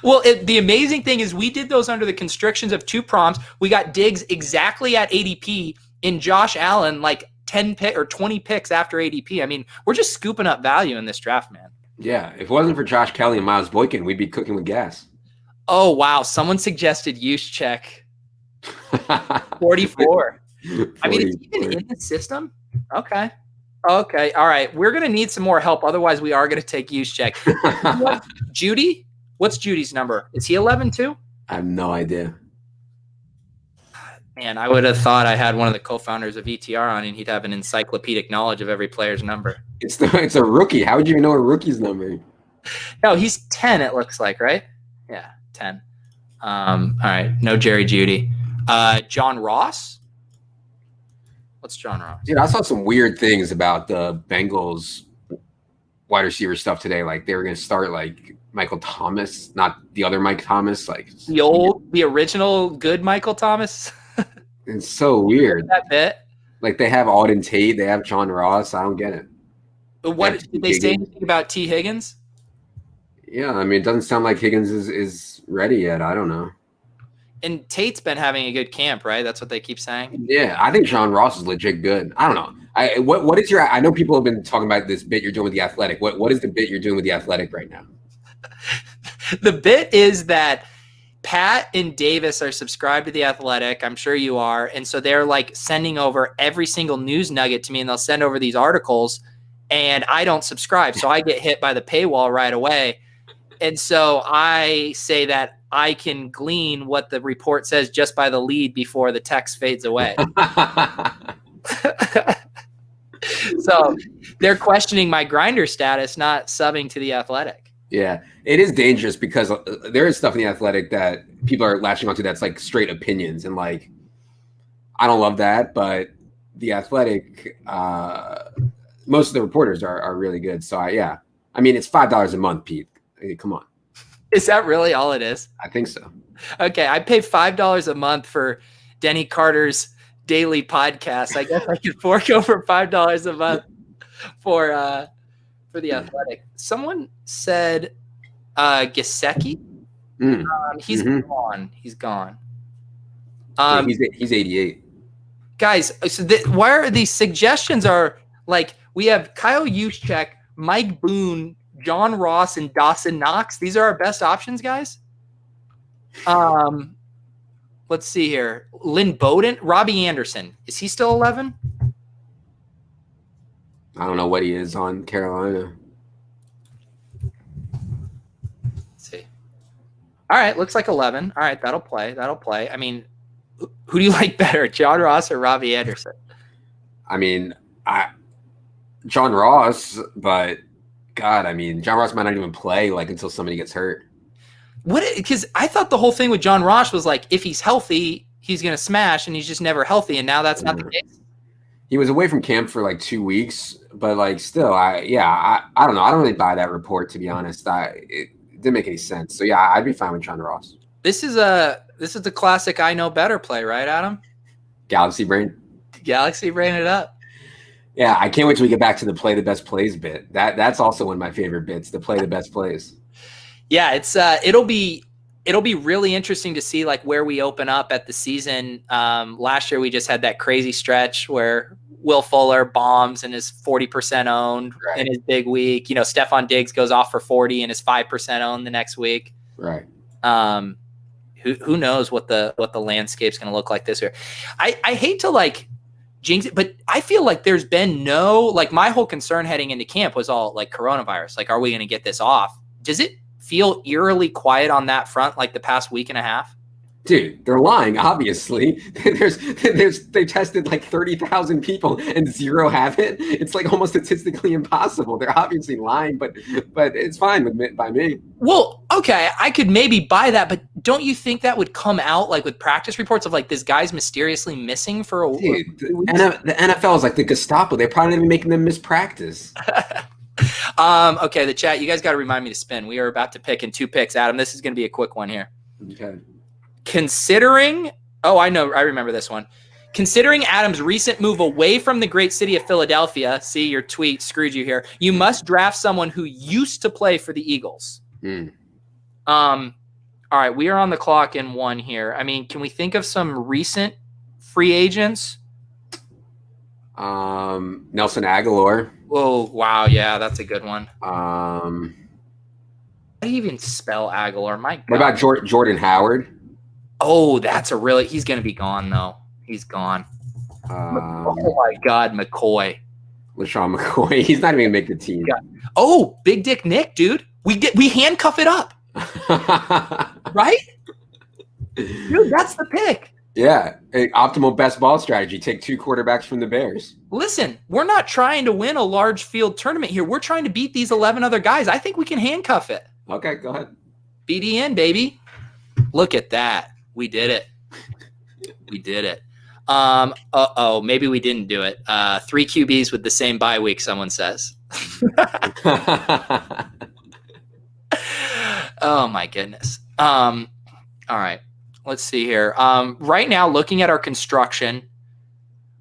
Well, the amazing thing is we did those under the constrictions of 2 prompts. We got Diggs exactly at ADP, in Josh Allen like 10 pick or 20 picks after ADP. I mean, we're just scooping up value in this draft, man. Yeah, if it wasn't for Josh Kelly and Miles Boykin, we'd be cooking with gas. Oh wow, someone suggested use check 44. I mean, it's even in the system. Okay. All right. We're going to need some more help. Otherwise, we are going to take use check. Judy? What's Judy's number? Is he 11 too? I have no idea. Man, I would have thought I had one of the co-founders of ETR on and he'd have an encyclopedic knowledge of every player's number. It's a rookie. How would you know a rookie's number? No, he's 10, it looks like, right? Yeah, 10. All right. No Jerry Judy. John Ross? What's John Ross? Dude, I saw some weird things about the Bengals wide receiver stuff today. Like they were going to start like Michael Thomas, not the other Mike Thomas, like the original good Michael Thomas. It's so weird. That bit. Like they have Auden Tate, they have John Ross. I don't get it. But what did they say anything about T. Higgins? Yeah, I mean, it doesn't sound like Higgins is ready yet. I don't know. And Tate's been having a good camp, right? That's what they keep saying. Yeah, I think John Ross is legit good. I don't know. What is your? I know people have been talking about this bit you're doing with the Athletic. What is the bit you're doing with the Athletic right now? The bit is that Pat and Davis are subscribed to the Athletic. I'm sure you are, and so they're like sending over every single news nugget to me, and they'll send over these articles, and I don't subscribe, so I get hit by the paywall right away. And so I say that I can glean what the report says just by the lead before the text fades away. So they're questioning my grinder status, not subbing to the Athletic. Yeah, it is dangerous because there is stuff in the Athletic that people are latching onto that's like straight opinions. And like, I don't love that, but the Athletic, most of the reporters are really good. So I mean, it's $5 a month, Pete. Hey, come on. Is that really all it is? I think so. Okay, I pay $5 a month for Denny Carter's daily podcast. I guess I could fork over $5 a month for the Athletic. Someone said Gesicki. He's gone. He's gone. He's 88. Guys, so why are these suggestions are like we have Kyle Juszczyk, Mike Boone, John Ross, and Dawson Knox. These are our best options, guys. Let's see here. Lynn Bowden, Robbie Anderson. Is he still 11? I don't know what he is on Carolina. Let's see. All right, looks like 11. All right, that'll play. I mean, who do you like better, John Ross or Robbie Anderson? I mean, John Ross, but God, I mean, John Ross might not even play like until somebody gets hurt. Because I thought the whole thing with John Ross was like, if he's healthy, he's going to smash, and he's just never healthy, and now that's not the case. He was away from camp for like 2 weeks, but like still, I don't know. I don't really buy that report, to be honest. It didn't make any sense. So yeah, I'd be fine with John Ross. This is the classic I know better play, right, Adam? Galaxy brain it up. Yeah, I can't wait till we get back to the play the best plays bit. That's also one of my favorite bits, the play the best plays. Yeah, it's it'll be It'll be really interesting to see like where we open up at the season. Last year we just had that crazy stretch where Will Fuller bombs and is 40% owned in his big week. You know, Stephon Diggs goes off for 40 and is 5% owned the next week. Right. Who knows what the landscape's going to look like this year. I hate to like jinx it, but I feel like there's been no, like my whole concern heading into camp was all like coronavirus. Like, are we going to get this off? Does it feel eerily quiet on that front like the past week and a half? Dude, they're lying, obviously. They tested like 30,000 people and 0 have it. It's like almost statistically impossible. They're obviously lying, but it's fine by me. Well, okay, I could maybe buy that, but don't you think that would come out like with practice reports of like this guy's mysteriously missing for a Dude, the NFL is like the Gestapo. They're probably even making them miss practice. Okay, the chat, you guys got to remind me to spin. We are about to pick in 2 picks, Adam. This is going to be a quick one here. Okay. Considering, I remember this one. Considering Adam's recent move away from the great city of Philadelphia, see your tweet screwed you here. You must draft someone who used to play for the Eagles. All right, we are on the clock in 1 here. I mean, can we think of some recent free agents? Nelson Aguilar. Oh, wow, yeah, that's a good one. What How do you even spell Aguilar? My God. What about Jordan Howard? Oh, he's going to be gone, though. He's gone. Oh, my God, McCoy. LaShawn McCoy. He's not even going to make the team. Yeah. Oh, Big Dick Nick, dude. We handcuff it up. Right? Dude, that's the pick. Yeah. Optimal best ball strategy. Take 2 quarterbacks from the Bears. Listen, we're not trying to win a large field tournament here. We're trying to beat these 11 other guys. I think we can handcuff it. Okay, go ahead. BDN, baby. Look at that. We did it. We did it. Maybe we didn't do it. 3 QBs with the same bye week, someone says. Oh, my goodness. All right. Let's see here. Right now, looking at our construction,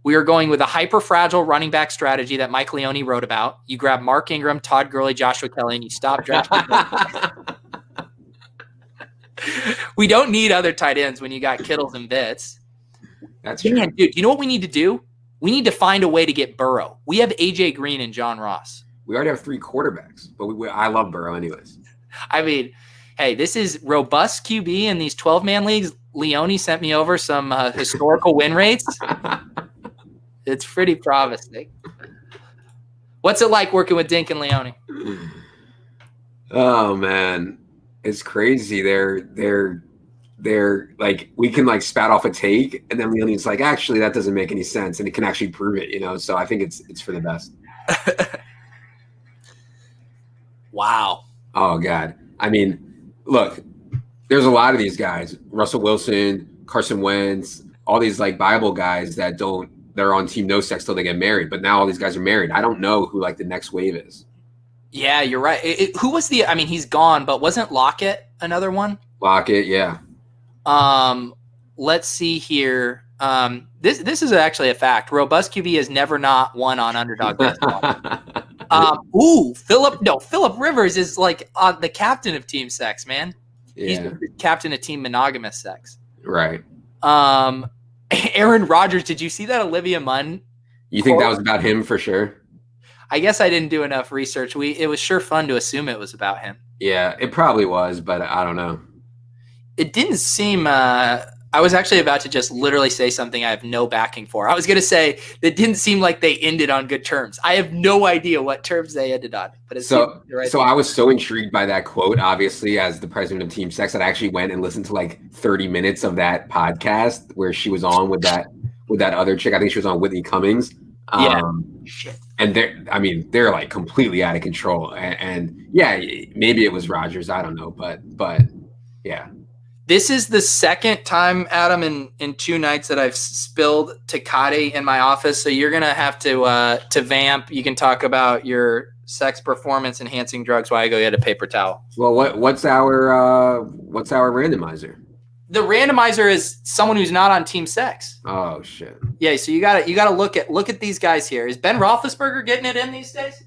we are going with a hyper-fragile running back strategy that Mike Leone wrote about. You grab Mark Ingram, Todd Gurley, Joshua Kelly, and you stop drafting. We don't need other tight ends when you got Kittles and Bits. That's true. Man, dude, you know what we need to do? We need to find a way to get Burrow. We have A.J. Green and John Ross. We already have 3 quarterbacks, but I love Burrow anyways. I mean, hey, this is robust QB in these 12-man leagues. Leone sent me over some historical win rates. It's pretty promising. What's it like working with Dink and Leone? Oh, man. It's crazy. They're like, we can like spat off a take, and then Leone's like, actually, that doesn't make any sense, and it can actually prove it, you know. So I think it's for the best. Wow. Oh God. I mean, look, there's a lot of these guys: Russell Wilson, Carson Wentz, all these like Bible guys they're on Team No Sex till they get married. But now all these guys are married. I don't know who like the next wave is. Yeah, you're right. Who was he's gone, but wasn't Lockett another one? Lockett, yeah. Let's see here. This is actually a fact. Robust QB has never not won on underdog basketball. Phillip Rivers is like the captain of Team Sex, man. Yeah. He's the captain of Team Monogamous Sex. Right. Aaron Rodgers, did you see that Olivia Munn? You think that was about him for sure? I guess I didn't do enough research. It was sure fun to assume it was about him. Yeah, it probably was, but I don't know. It didn't seem I was actually about to just literally say something I have no backing for. I was going to say it didn't seem like they ended on good terms. I have no idea what terms they ended on. But so I was so intrigued by that quote, obviously, as the president of Team Sex, that I actually went and listened to like 30 minutes of that podcast where she was on with that other chick. I think she was on Whitney Cummings. Yeah. Shit. And they're like completely out of control. And yeah, maybe it was Rodgers. I don't know. But yeah. This is the second time, Adam, in 2 nights that I've spilled Tecate in my office. So you're gonna have to vamp. You can talk about your sex performance enhancing drugs while I go get a paper towel. Well, what's our randomizer? The randomizer is someone who's not on Team Sex. Oh shit. Yeah, so you gotta look at these guys here. Is Ben Roethlisberger getting it in these days?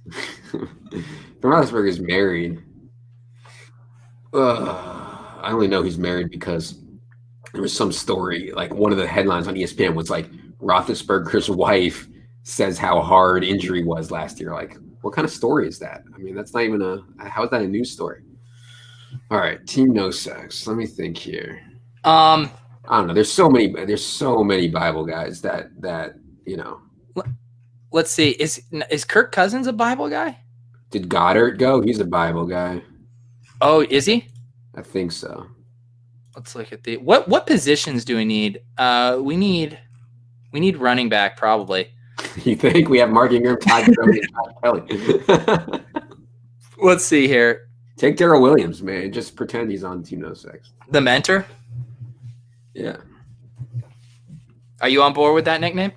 Ben Roethlisberger's married. I only know he's married because there was some story, like one of the headlines on ESPN was like Roethlisberger's wife says how hard injury was last year. Like, what kind of story is that? I mean, that's not even how is that a news story? All right, team no sex. Let me think here. I don't know. There's so many Bible guys that Let's see. Is Kirk Cousins a Bible guy? Did Goddard go? He's a Bible guy. Oh, is he? I think so. Let's look at what positions do we need? We need running back probably. You think we have Mark Ingram, Todd Gurley, and Josh Kelly? Let's see here. Take Darrell Williams, man. Just pretend he's on Team No Sex. The mentor? Yeah. Are you on board with that nickname?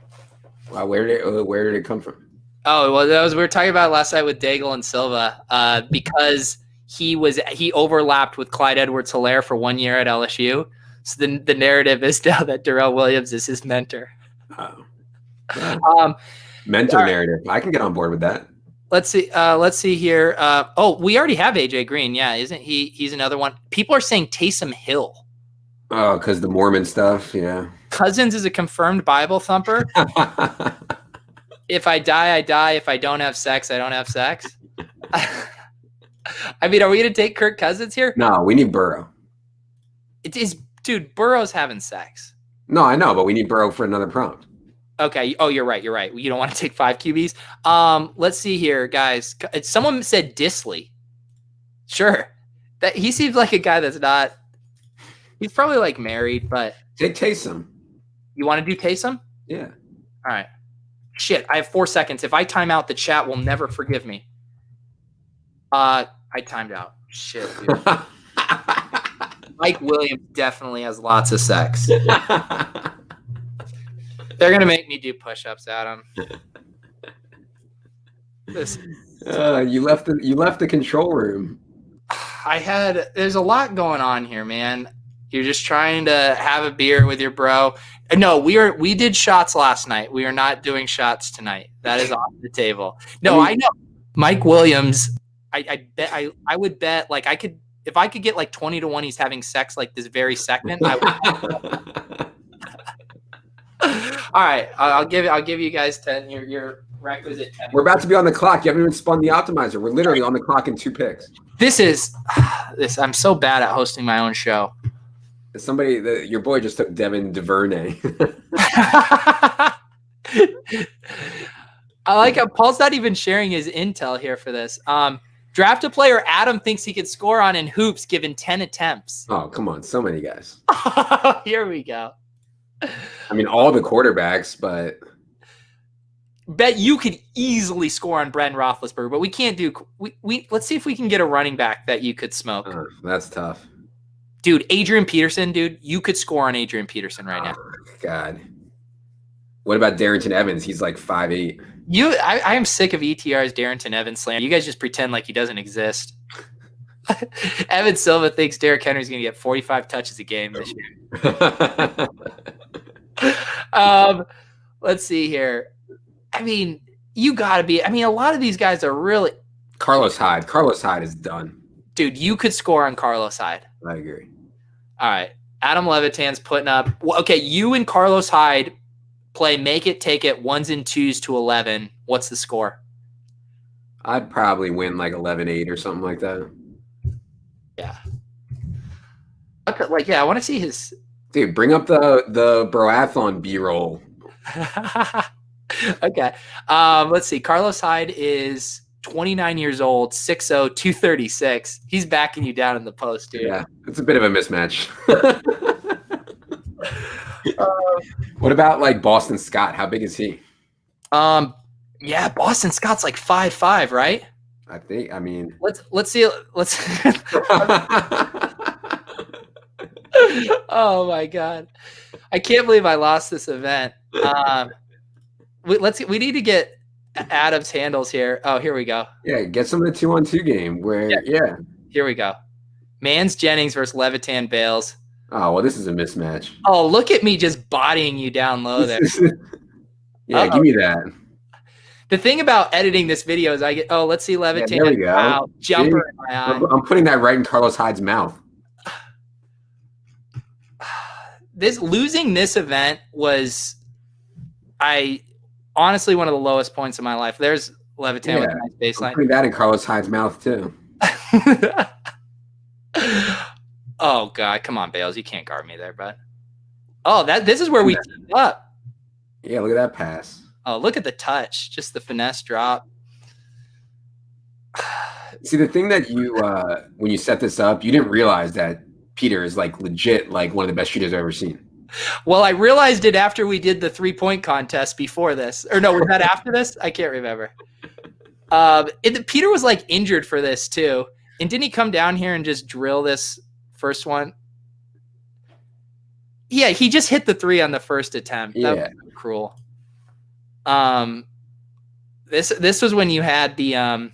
Wow, where did it come from? Oh, well, we were talking about it last night with Daigle and Silva because he overlapped with Clyde Edwards-Helaire for 1 year at LSU. So the narrative is now that Darrell Williams is his mentor. Oh. Mentor narrative. I can get on board with that. Let's see here. We already have AJ Green. Yeah, isn't he? He's another one. People are saying Taysom Hill. Oh, because the Mormon stuff. Yeah. Cousins is a confirmed Bible thumper. If I die, I die. If I don't have sex, I don't have sex. I mean, are we going to take Kirk Cousins here? No, we need Burrow. It is, dude. Burrow's having sex. No, I know, but we need Burrow for another prompt. Okay. Oh, you're right. You don't want to take 5 QBs. Let's see here, guys. Someone said Disley. Sure. That he seems like a guy that's not. He's probably like married, but take Taysom. You want to do Taysom? Yeah. All right. Shit. I have 4 seconds. If I time out, the chat will never forgive me. I timed out. Shit, dude. Mike Williams definitely has lots of sex. They're gonna make me do push-ups, Adam. You left the control room. There's a lot going on here, man. You're just trying to have a beer with your bro. No, we did shots last night. We are not doing shots tonight. That is off the table. No, I know. Mike Williams, I would bet like if I could get like 20 to 1 he's having sex like this very second, I would. All right, I'll give you guys 10. Your requisite 10. We're about to be on the clock. You haven't even spun the optimizer. We're literally on the clock in 2 picks. I'm so bad at hosting my own show. Your boy just took Devin DuVernay. I like how Paul's not even sharing his intel here for this. Draft a player Adam thinks he could score on in hoops given 10 attempts. Oh, come on. So many guys. Here we go. I mean, all the quarterbacks, but bet you could easily score on Brent Roethlisberger, but we can't do. We let's see if we can get a running back that you could smoke. That's tough, dude. Adrian Peterson, dude, you could score on Adrian Peterson right now. God, what about Darrington Evans? He's like 5'8". I am sick of ETR's Darrington Evans slander. You guys just pretend like he doesn't exist. Evan Silva thinks Derrick Henry's going to get 45 touches a game this year. Let's see here. I mean, you got to be. I mean, a lot of these guys are really. Carlos Hyde. Carlos Hyde is done. Dude, you could score on Carlos Hyde. I agree. All right. Adam Levitan's putting up. Okay, you and Carlos Hyde play make it, take it, 1s and 2s to 11. What's the score? I'd probably win like 11-8 or something like that. Yeah. Okay, like, yeah, I want to see his. Dude, bring up the Broathlon B-roll. Okay. Let's see. Carlos Hyde is 29 years old, 6'0", 236. He's backing you down in the post, dude. Yeah, it's a bit of a mismatch. What about like Boston Scott? How big is he? Yeah, Boston Scott's like 5'5", right? I mean, let's see. Oh my God, I can't believe I lost this event. We need to get Adam's handles here. Oh, here we go. Yeah, get some of the 2-on-2 game where Here we go. Mans Jennings versus Levitan Bales. Oh well, this is a mismatch. Oh, look at me just bodying you down low there. Yeah, give me that. The thing about editing this video is I get, let's see Levitan. Yeah, there we go. Wow, jumper in my eye. I'm putting that right in Carlos Hyde's mouth. losing this event was, honestly, one of the lowest points of my life. There's Levitan with a nice baseline. Putting that in Carlos Hyde's mouth too. Oh God, come on, Bales, you can't guard me there, bud. Oh, this is where we teamed up. Yeah, look at that pass. Oh, look at the touch, just the finesse drop. See, the thing that you when you set this up, you didn't realize that Peter is like legit, like one of the best shooters I've ever seen. Well, I realized it after we did the 3-point contest before this. Or no, was that after this? I can't remember. Peter was like injured for this too. And didn't he come down here and just drill this first one? Yeah, he just hit the 3 on the first attempt. That was cruel. This was when you had the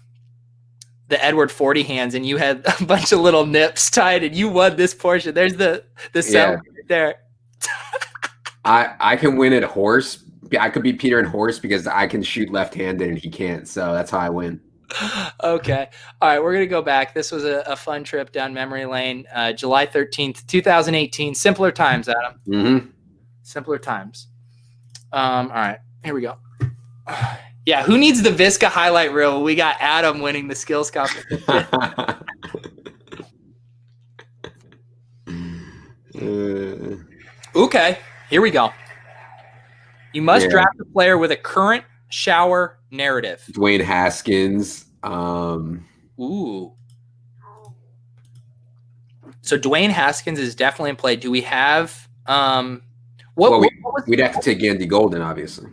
Edward 40 hands and you had a bunch of little nips tied and you won this portion. There's the sound right there. I can win at horse. I could beat Peter in horse because I can shoot left-handed and he can't. So that's how I win. Okay. All right. We're going to go back. This was a fun trip down memory lane. July 13th, 2018. Simpler times, Adam. Mm-hmm. Simpler times. All right. Here we go. Yeah. Who needs the Visca highlight reel? We got Adam winning the skills competition. Okay. Here we go. You must draft a player with a current shower narrative. Dwayne Haskins. Ooh. So Dwayne Haskins is definitely in play. Do we have we'd have to take Andy Golden, obviously.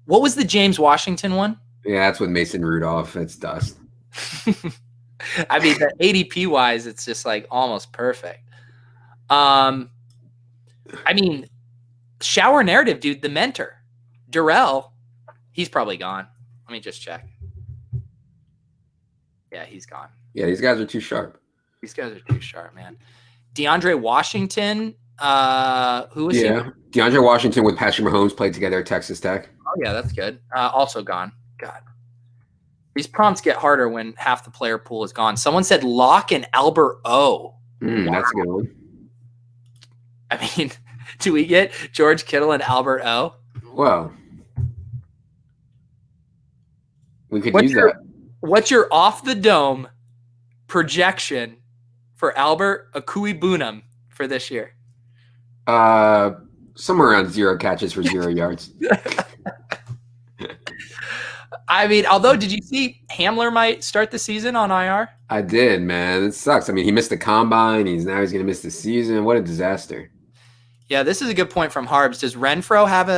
What was the James Washington one? Yeah, that's with Mason Rudolph. It's dust. I mean, the ADP wise, it's just like almost perfect. I mean, shower narrative, dude, the mentor. Durrell, he's probably gone. Let me just check. Yeah, he's gone. Yeah, these guys are too sharp. These guys are too sharp, man. DeAndre Washington, who was he? DeAndre Washington with Patrick Mahomes played together at Texas Tech. Oh, yeah, that's good. Also gone. God. These prompts get harder when half the player pool is gone. Someone said Locke and Albert O. Wow. That's a good one. I mean, do we get George Kittle and Albert O? Well, we could use that. What's your off the dome projection for Albert Akui-Bunam for this year? Somewhere around 0 catches for 0 yards. I mean, although, did you see Hamler might start the season on IR? I did, man. It sucks. I mean, he missed the combine. He's going to miss the season. What a disaster. Yeah, this is a good point from Harbs. Does Renfro have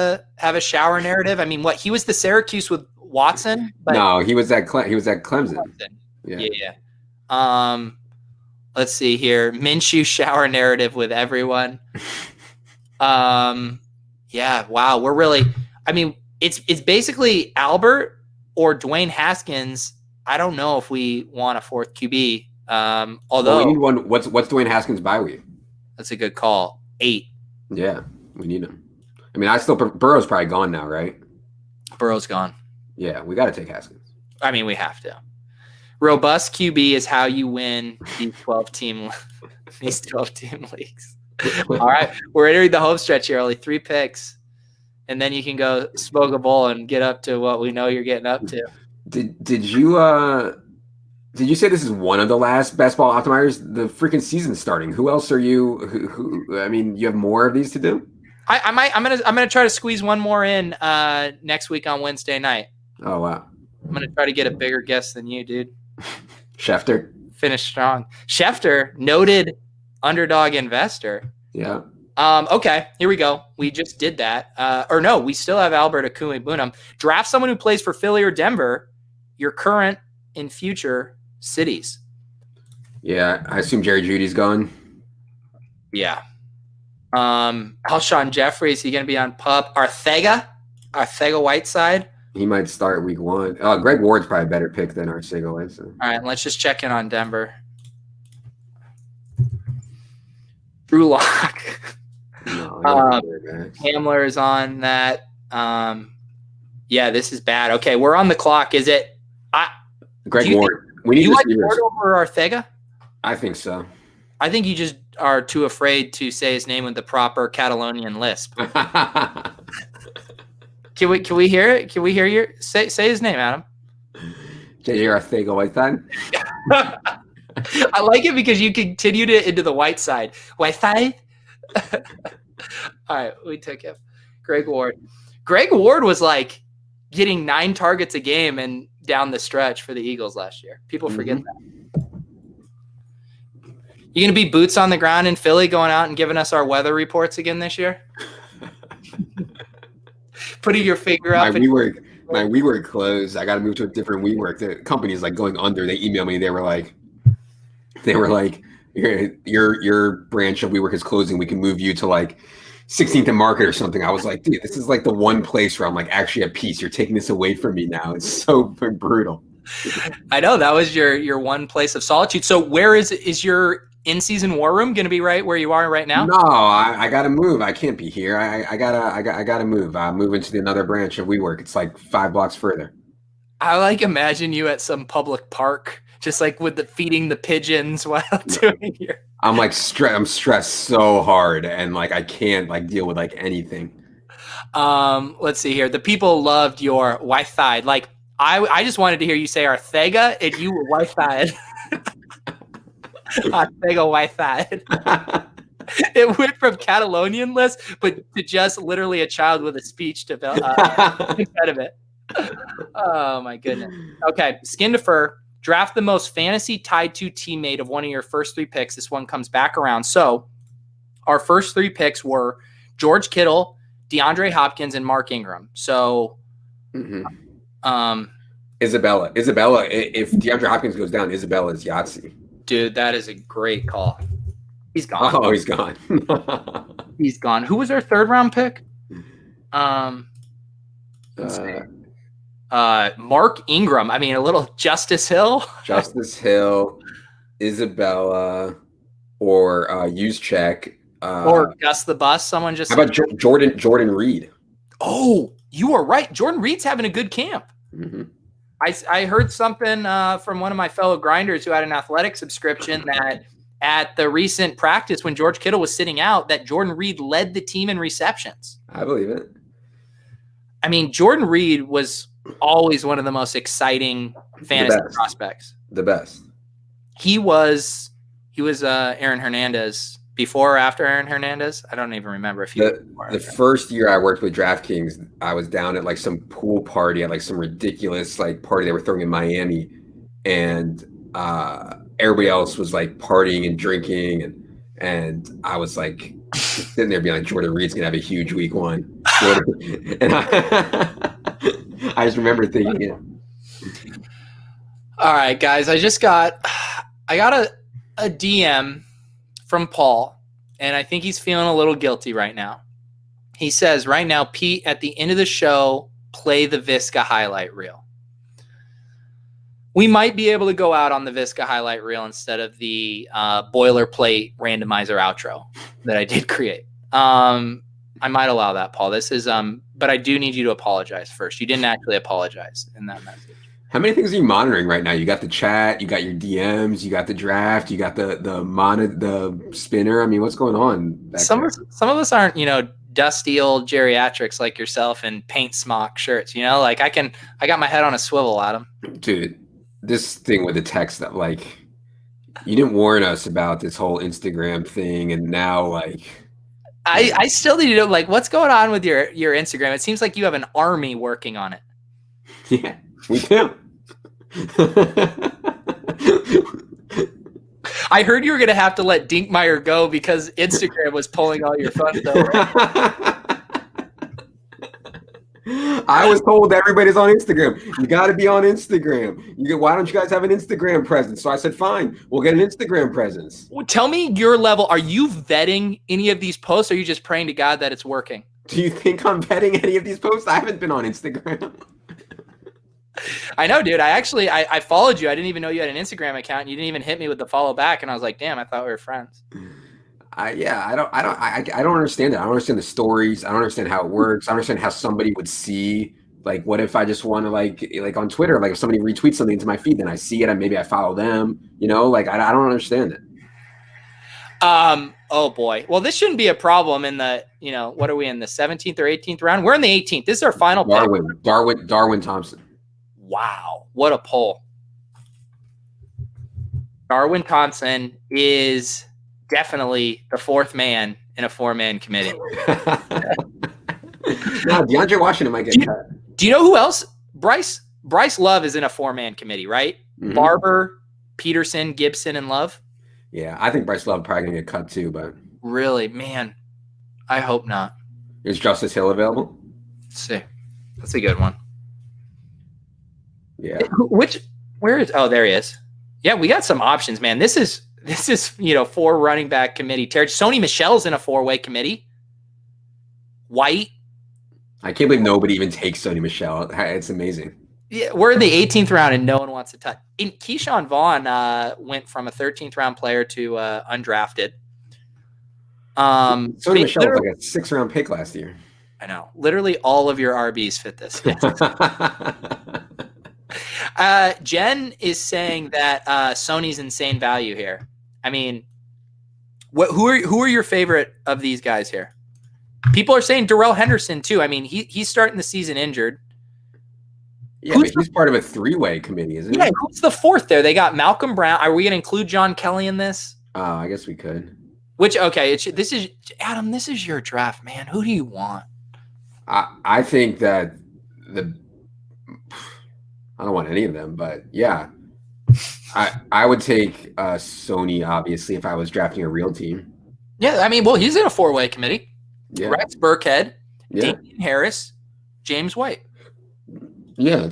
a shower narrative? I mean, he was the Syracuse with Watson? But no, he was at Clemson. Yeah. Let's see here. Minshew shower narrative with everyone. Yeah, wow. We're really, I mean, it's basically Albert or Dwayne Haskins. I don't know if we want a fourth QB. Although we need one. What's Dwayne Haskins' bye week? That's a good call. 8. Yeah, we need him. I mean, Burrow's probably gone now, right? Burrow's gone. Yeah, we got to take Haskins. I mean, we have to. Robust QB is how you win these 12-team leagues. All right, we're entering the home stretch here. Only 3 picks, and then you can go smoke a bowl and get up to what we know you're getting up to. Did you say this is one of the last best ball optimizers? The freaking season's starting. Who else are you? Who? I mean, you have more of these to do. I'm gonna try to squeeze one more in next week on Wednesday night. Oh wow! I'm gonna try to get a bigger guest than you, dude. Schefter. Finish strong. Schefter, noted underdog investor. Yeah. Okay, here we go. We just did that. Or no, we still have Albert Akui-Bunam. Draft someone who plays for Philly or Denver, your current and future cities. Yeah, I assume Jerry Jeudy's gone. Yeah. Alshon Jeffrey, is he going to be on PUP? Arcega Whiteside. He might start week 1. Greg Ward's probably a better pick than Arcega Whiteside. All right, let's just check in on Denver. Drew Lock. No, Hamler is on that. Yeah, this is bad. Okay, we're on the clock. Is it? Greg Ward. We need. Do you like Ward over Arcega? I think so. I think you just are too afraid to say his name with the proper Catalonian lisp. Can we hear it? Can we hear your say his name, Adam? Ortega Levitan. I like it because you continued it into the white side. Wi-Fi. All right, we took him. Greg Ward. Greg Ward was like getting 9 targets a game and down the stretch for the Eagles last year. People forget that. You gonna be boots on the ground in Philly, going out and giving us our weather reports again this year? Putting your finger up. My WeWork closed. I got to move to a different WeWork. The company is like going under. They emailed me. They were like, your branch of WeWork is closing. We can move you to like 16th and Market or something. I was like, dude, this is like the one place where I'm like actually at peace. You're taking this away from me now. It's so brutal. I know that was your one place of solitude. So where is your in-season war room going to be? Right where you are right now? No, I got to move. I can't be here. I gotta move. I'm moving to another branch of WeWork. It's like 5 blocks further. I like imagine you at some public park, just like with feeding the pigeons while doing your. I'm like I'm stressed so hard, and like I can't like deal with like anything. Let's see here. The people loved your Wi-Fi. Like I just wanted to hear you say Ortega, and you were Wi-Fi. Ortega Wi-Fi. It went from Catalonian list, but to just literally a child with a speech impediment. Oh my goodness. Okay, skin to fur. Draft the most fantasy tied to teammate of one of your first 3 picks. This one comes back around. So our first 3 picks were George Kittle, DeAndre Hopkins, and Mark Ingram. So Isabella. If DeAndre Hopkins goes down, Isabella's Yahtzee. Dude, that is a great call. He's gone. Oh, he's gone. He's gone. Who was our 3rd round pick? Let's see. Mark Ingram. I mean, a little Justice Hill. Justice Hill, Isabella, or Juszczyk. Or Gus the Bus. Someone just. How about Jordan Reed? Oh, you are right. Jordan Reed's having a good camp. Mm-hmm. I heard something from one of my fellow grinders who had an athletic subscription that at the recent practice when George Kittle was sitting out, that Jordan Reed led the team in receptions. I believe it. I mean, Jordan Reed was always one of the most exciting fantasy prospects. The best. He was Aaron Hernandez before or after Aaron Hernandez. I don't even remember if the first year I worked with DraftKings, I was down at like some pool party at like some ridiculous like party they were throwing in Miami, and everybody else was like partying and drinking, and I was like sitting there being like, Jordan Reed's gonna have a huge week 1. And I just remember thinking it. All right, guys, I got a DM from Paul, and I think he's feeling a little guilty right now. He says, right now, Pete, at the end of the show, play the Visca highlight reel. We might be able to go out on the Visca highlight reel instead of the boilerplate randomizer outro that I did create. I might allow that, Paul. This is, but I do need you to apologize first. You didn't actually apologize in that message. How many things are you monitoring right now? You got the chat, you got your DMs, you got the draft, you got the spinner. I mean, what's going on? Some of us aren't, dusty old geriatrics like yourself in paint smock shirts. Like I got my head on a swivel, Adam. Dude, this thing with the text that like you didn't warn us about this whole Instagram thing, and now like I still need to know like what's going on with your Instagram. It seems like you have an army working on it. Yeah. We do. I heard you were going to have to let Dinkmeyer go because Instagram was pulling all your funds over. I was told everybody's on Instagram. You got to be on Instagram. Why don't you guys have an Instagram presence? So I said, fine, we'll get an Instagram presence. Well, tell me your level. Are you vetting any of these posts? Or are you just praying to God that it's working? Do you think I'm vetting any of these posts? I haven't been on Instagram. I know, dude. I followed you. I didn't even know you had an Instagram account. And you didn't even hit me with the follow back, and I was like, "Damn, I thought we were friends." I don't understand it. I don't understand the stories. I don't understand how it works. I don't understand how somebody would see. Like, what if I just want to like on Twitter? Like, if somebody retweets something to my feed, then I see it, and maybe I follow them. Like, I don't understand it. Oh boy. Well, this shouldn't be a problem in the, what are we in the 17th or 18th round? We're in the 18th. This is our final pick. Darwin Thompson. Wow. What a pull. Darwin Thompson is definitely the fourth man in a 4-man committee. No, DeAndre Washington might get cut. Do you know who else? Bryce Love is in a 4-man committee, right? Mm-hmm. Barber, Peterson, Gibson, and Love. Yeah, I think Bryce Love probably gonna get cut too, but really, man, I hope not. Is Justice Hill available? Let's see. That's a good one. Yeah. Where is? Oh, there he is. Yeah, we got some options, man. This is 4 running back committee. Sony Michel's in a 4-way committee. White. I can't believe nobody even takes Sony Michel. It's amazing. Yeah, we're in the 18th round and no one wants to touch. Keyshawn Vaughn went from a 13th round player to undrafted. Sony Michel was like a 6th round pick last year. I know. Literally all of your RBs fit this. Jen is saying that Sony's insane value here. I mean, who are your favorite of these guys here? People are saying Darrell Henderson too. I mean, he's starting the season injured. Yeah, but he's part of a 3-way committee, isn't he? Yeah, who's the 4th there? They got Malcolm Brown. Are we going to include John Kelly in this? I guess we could. This is Adam. This is your draft, man. Who do you want? I think that I don't want any of them, but yeah, I would take Sony obviously if I was drafting a real team. Yeah, I mean, well, he's in a 4-way committee. Yeah. Rex Burkhead, Damian Harris, James White. Yeah,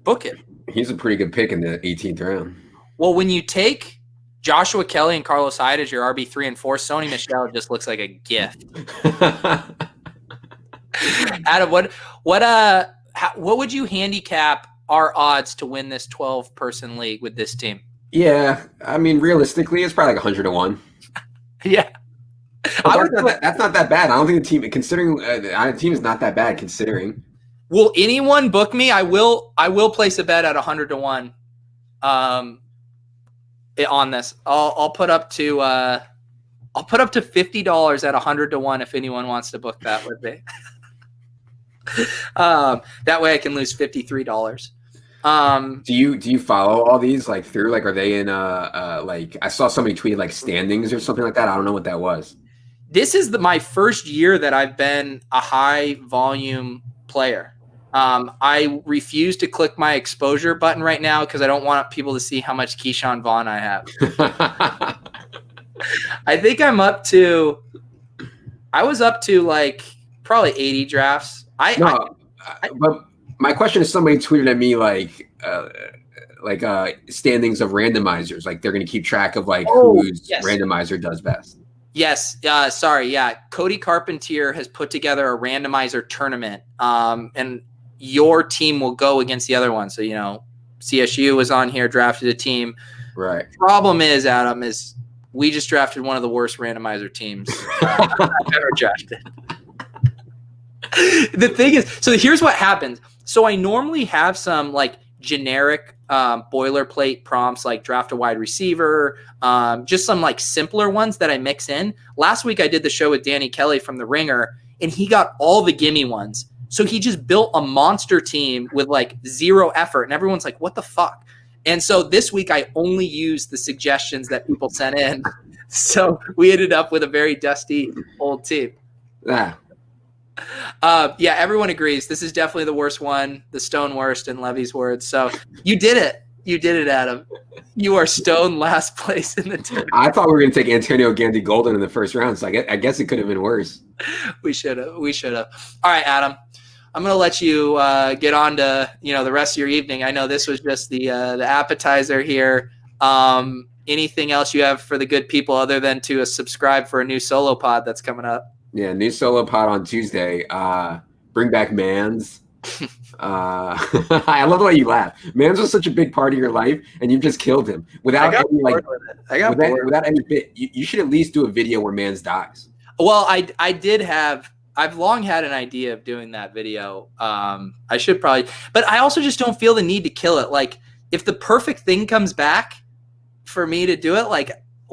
book it. He's a pretty good pick in the 18th round. Well, when you take Joshua Kelly and Carlos Hyde as your RB3 and 4, Sony Michel just looks like a gift. Adam, what would you handicap our odds to win this 12-person league with this team? Yeah, I mean, realistically, it's probably like 100-1. Yeah. That's not that bad. I don't think the team, considering the team is not that bad considering. Will anyone book me? I will place a bet at 100-1 on this. I'll put up to $50 at 100-1 if anyone wants to book that with me. That way I can lose $53. Do you follow all these through? Are they in I saw somebody tweet standings or something like that. I don't know what that was. This is my first year that I've been a high volume player. I refuse to click my exposure button right now because I don't want people to see how much Keyshawn Vaughn I have. I think I was up to probably 80 drafts. But my question is, somebody tweeted at me standings of randomizers. They're going to keep track of whose randomizer does best. Yes. Sorry. Yeah. Cody Carpentier has put together a randomizer tournament. And your team will go against the other one. So, CSU was on here, drafted a team. Right. Problem is, Adam, is we just drafted one of the worst randomizer teams I've ever drafted. The thing is, so here's what happens. So I normally have some generic boilerplate prompts draft a wide receiver, just some simpler ones that I mix in. Last week I did the show with Danny Kelly from The Ringer, and he got all the gimme ones. So he just built a monster team with 0 effort, and everyone's like, what the fuck? And so this week I only used the suggestions that people sent in. So we ended up with a very dusty old team. Yeah. Everyone agrees. This is definitely the worst one, the stone worst in Levy's words. So you did it. You did it, Adam. You are stone last place in the team. I thought we were going to take Antonio Gandy-Golden in the first round, so I guess it could have been worse. We should have. All right, Adam. I'm going to let you get on to the rest of your evening. I know this was just the appetizer here. Anything else you have for the good people other than to subscribe for a new solo pod that's coming up? Yeah, new solo pod on Tuesday. Bring back Mans. I love the way you laugh. Mans was such a big part of your life, and you just killed him without any bit. You should at least do a video where Mans dies. Well, I've long had an idea of doing that video. I should probably, but I also just don't feel the need to kill it. If the perfect thing comes back for me to do it,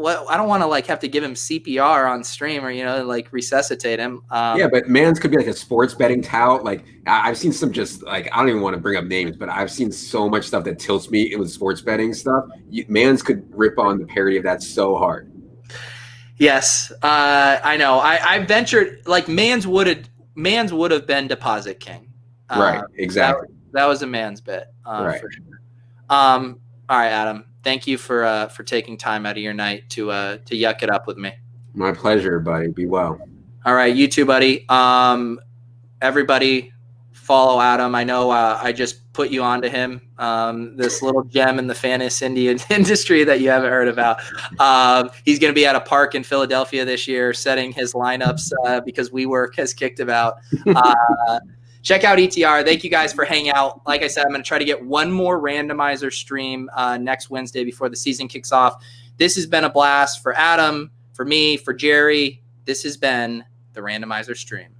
I don't want to like have to give him CPR on stream or, like resuscitate him. Yeah, but Mans could be like a sports betting tout. Like I've seen some just like, I don't even want to bring up names, but I've seen so much stuff that tilts me with sports betting stuff. Mans could rip on the parody of that so hard. Yes, I know. I ventured like Mans would have been Deposit King. Right, exactly. That was a Mans bit. Right. For sure. All right, Adam. Thank you for taking time out of your night to yuck it up with me. My pleasure, buddy. Be well. All right, you too, buddy. Everybody follow Adam. I know I just put you onto him. This little gem in the fantasy Indian industry that you haven't heard about. He's going to be at a park in Philadelphia this year, setting his lineups because WeWork has kicked him out. Check out ETR. Thank you guys for hanging out. Like I said, I'm going to try to get one more randomizer stream next Wednesday before the season kicks off. This has been a blast for Adam, for me, for Jerry. This has been the randomizer stream.